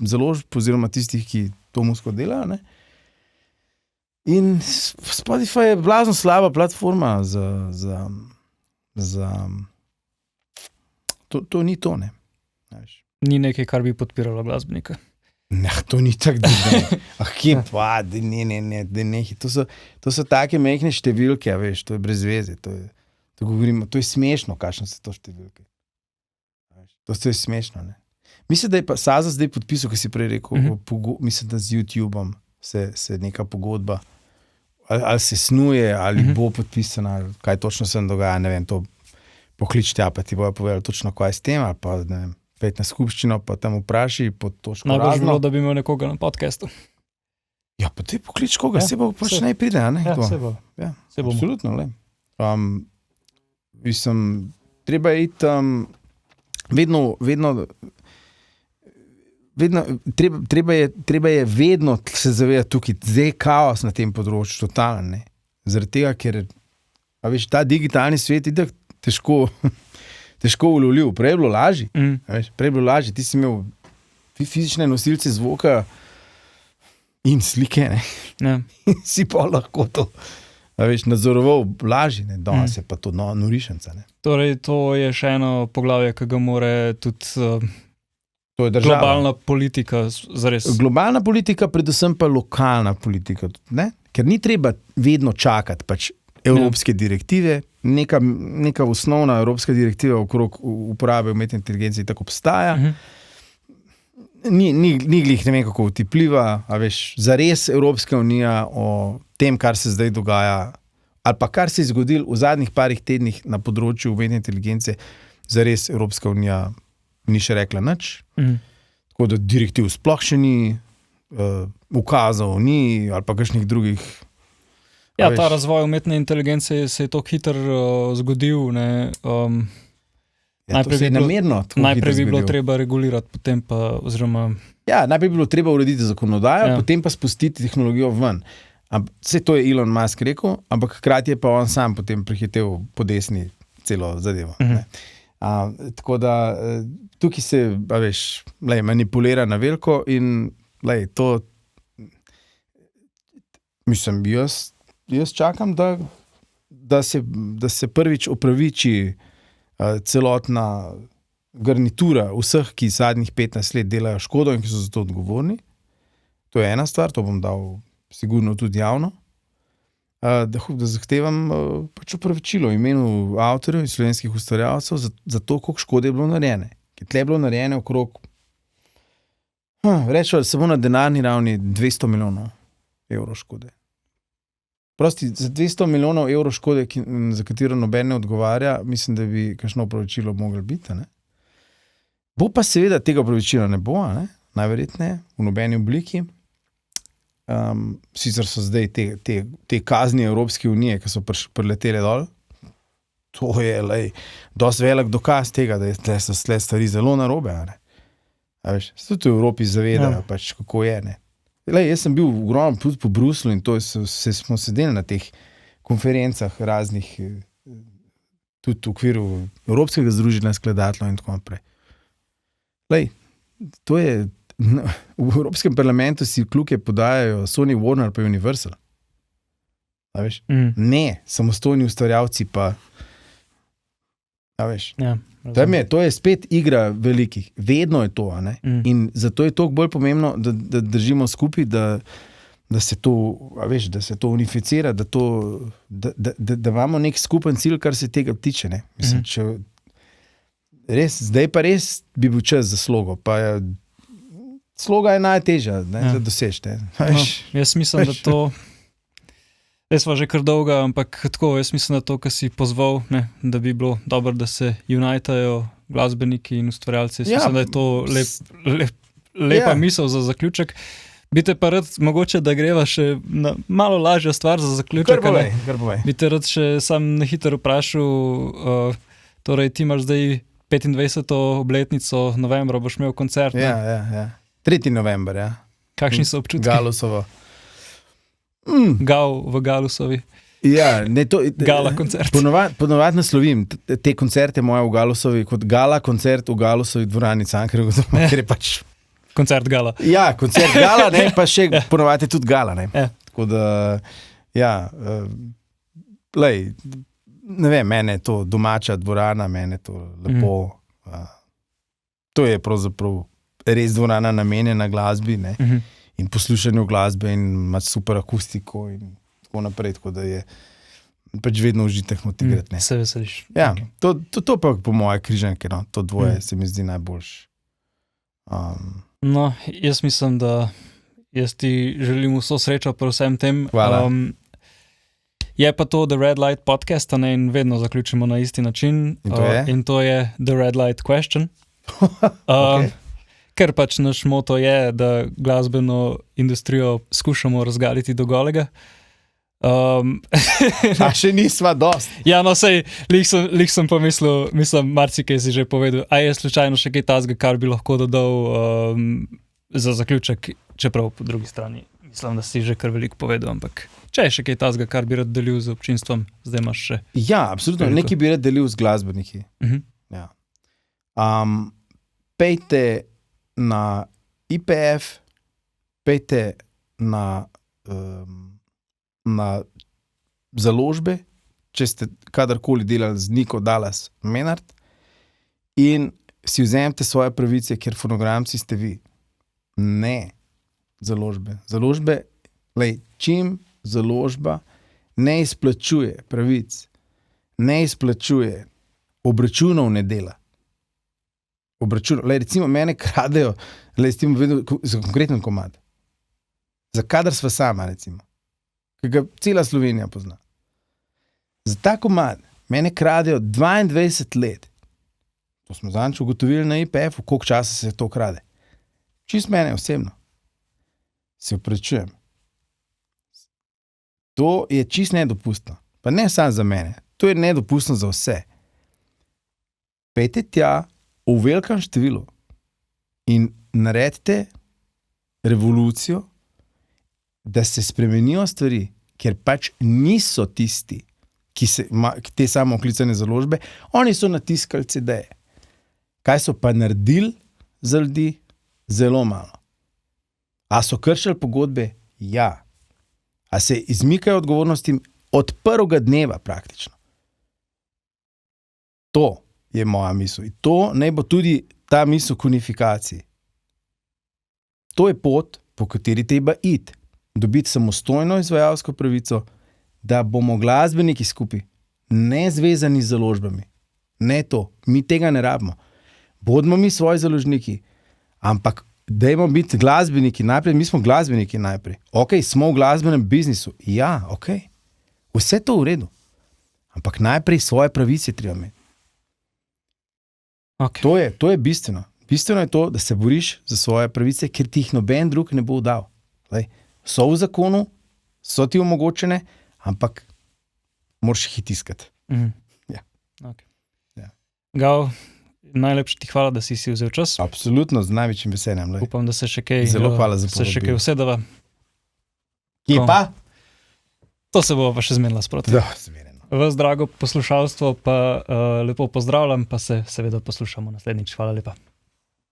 založb oziroma tistih, ki to muziko delajo. Ne? In Spotify je blazno slaba platforma za to ni to, ne. Ni nekaj, kar bi podpiralo glasbenika. Ne, to ni tako, da ne. To so take mehne številke, veš, to je brez veze. To je smešno, kakšne so to številke. To je smešno, ne. Mislim, da je pa Saza zdaj podpisal, ko si prej rekel, mislim, da z YouTubeom se neka pogodba ali se snuje, ali bo podpisana, ali kaj točno se dogaja, ne vem, to poklič tja, pa ti bojo povedali točno, kaj je s tem, ali pa ne vem, pet na skupščino, pa tam vpraši pod točko razno. Najbolj bilo, da bi imel nekoga na podcastu. Ja, pa ti poklič koga, se bo pač ne pride, ne? Ja, se bo. Ja, absolutno, le. Mislim, treba je iti treba je vedno se zavedati tukaj, zdaj kaos na tem področju, totalen, ne. Zaradi tega, ker veš, ta digitalni svet je težko ulovljiv. Prej je bilo lažje. Ti si imel fizične nosilce zvoka in slike, ne. Ja. In si pa lahko to nadzoroval lažje, ne. Danes je pa to norišenca, ne. Torej, to je še eno poglavje, ki ga more tudi globalna politika zares. Globalna politika, predvsem pa lokalna politika, ne? Ker ni treba vedno čakati pač evropske direktive, neka osnovna evropska direktiva okrog uporabe umetne inteligence tako obstaja. Ni glih ne vem kako vpliva, a veš, zares Evropska unija o tem, kar se zdaj dogaja, ali pa kar se je zgodilo v zadnjih parih tednih na področju umetne inteligence, zares Evropska unija ni še rekla nič. Tako da direktiv sploh še ni, ukazov ni, ali pa kakšnih drugih. Ja, ta razvoj umetne inteligence se je tako hitro zgodil. Ne, najprej bi bilo treba regulirati, potem pa oziroma... Ja, najprej bi bilo treba urediti zakonodajo, potem pa spustiti tehnologijo ven. Vse to je Elon Musk rekel, ampak hkrati je pa on sam potem prehitev po desni celo zadevo. Tako da tukaj se manipulira na veliko in to mislim, jaz čakam, da se prvič opraviči celotna garnitura vseh, ki zadnjih 15 let delajo škodo in ki so za to odgovorni. To je ena stvar, to bom dal sigurno tudi javno. Da zahtevam pač opravičilo v imenu avtorjev in slovenskih ustvarjalcev za to, koliko škode je bilo narejene. Ki tle je bilo narejene okrog rečemo, samo na denarni ravni 200 milijonov evrov škode. Prosti, za 200 milijonov evrov škode, za katero noben ne odgovarja, mislim, da bi kakšno opravičilo moglo biti. Ne? Bo pa seveda tega opravičila ne bo, ne? Najverjetneje, v nobeni obliki. Sicer so zdaj te kazni Evropske unije, ki so priletele dol, to je dosti velik dokaz tega, da so stvari zelo narobe. Se tudi v Evropi zavedajo, pač, kako je. Ne? Jaz sem bil ogromno tudi po Bruslu in smo sedeli na teh konferencah raznih, tudi v okviru Evropskega združenja skladateljev in tako naprej. To je v Evropskem parlamentu si kljuke podajajo Sony, Warner pa Universal. Ne, samostojni ustvarjalci pa to je spet igra velikih. Vedno je to, ne? In zato je toliko bolj pomembno, da držimo skupaj, da se to, da se to unificira, da imamo nek skupen cilj, kar se tega tiče, ne? Mislim, zdaj pa res bi bil čas za slogo, pa sloga je najtežja, da dosežete. Jaz mislim, da to res pa že kar dolga, ampak tako, jaz mislim, da to, kar si pozval, ne, da bi bilo dobro, da se unitajo glasbeniki in ustvarjalci. Mislim, da je to lepa misel za zaključek. Bi te pa rad, mogoče, da greva še na malo lažjo stvar za zaključek. Kar povej. Bi te rad še sam na hitro vprašal, torej ti imaš zdaj 25. obletnico, novembra boš imel koncert. Ja. 3. november, ja. Kakšni so občutki? Galusovo. Gal v Galusovi. Ja, Gala koncert. Ponovadi naslovim te koncerte moje v Galusovi kot gala koncert v Galusovi dvorani Cankarjev, ker je pač... Koncert gala. Ja, koncert gala, ne, pa še ponovadi tudi gala, ne. Tako da, ne vem, mene je to domača dvorana, mene je to lepo. To je pravzaprav res dvorana namenjena glasbi, ne. In poslušanju glasbe in imaš super akustiko in tako naprej, tako da je pač vedno užitek motivirati. Se veseliš. Ja, to pa po moje križanke, no, to dvoje se mi zdi najboljš. No, jaz mislim, da jaz ti želim vso srečo pri vsem tem. Hvala. Je pa to The Red Light Podcast, ne, in vedno zaključimo na isti način. In to je The Red Light Question. Okay. Ker pač naš moto je, da glasbeno industrijo skušamo razgaliti do golega. A še nisva dost. Ja, no sej, lih sem pomislil, mislim, marsikaj si že povedal, a je slučajno še kaj tazga, kar bi lahko dodal za zaključek, čeprav po drugi strani mislim, da si že kar veliko povedal, ampak če je še kaj tazga, kar bi rad delil z občinstvom, zdaj imaš še. Ja, absolutno, nekaj bi rad delil z glasbeniki. Ja. Pejte na IPF, pejte na založbe, če ste kadarkoli delali z Niko Dallas Menard, in si vzemite svoje pravice, ker fonogramci ste vi. Ne založbe. Založbe, čim založba ne izplačuje pravic, ne izplačuje obračunov, ne dela. Recimo, mene kradejo, za konkreten komad. Za Kadar sva sama, recimo. Ki ga cela Slovenija pozna. Za ta komad mene kradejo 22 let. To smo zadnjič ugotovili na IPF-u, koliko časa se to krade. Čist mene osebno. Se opravičujem. To je čist nedopustno. Pa ne samo za mene. To je nedopustno za vse. Pejte tja v velikem številu in naredite revolucijo, da se spremenijo stvari, ker pač niso tisti, ki te samooklicane založbe, oni so natiskali CD-je. Kaj so pa naredili za ljudi? Zelo malo. A so kršili pogodbe? Ja. A se izmikajo odgovornosti od prvega dneva praktično? To je moja misel. In to naj bo tudi ta misel konifikaciji. To je pot, po kateri treba iti. Dobiti samostojno izvajalsko pravico, da bomo glasbeniki skupaj, ne zvezani z založbami. Ne to. Mi tega ne rabimo. Bodimo mi svoji založniki, ampak dajmo biti glasbeniki najprej. Mi smo glasbeniki najprej. Ok, smo v glasbenem biznisu. Ja, ok. Vse to v redu. Ampak najprej svoje pravice treba imeti. Okay. To je bistveno. Bistveno je to, da se boriš za svoje pravice, ker ti jih noben drug ne bo dal. So v zakonu, so ti omogočene, ampak moraš jih iskati. Ja. Okay. Ja. Gal, najlepše ti hvala, da si vzel čas. Absolutno, z največjim veseljem. Upam, da se še kaj zelo hvala za povabilo. Se še kaj usedava. Kje pa? To se bo pa še zmenila sproti. Da, zmenjeno. Vas, drago poslušalstvo, pa lepo pozdravljam, pa se seveda poslušamo naslednjič. Hvala lepa.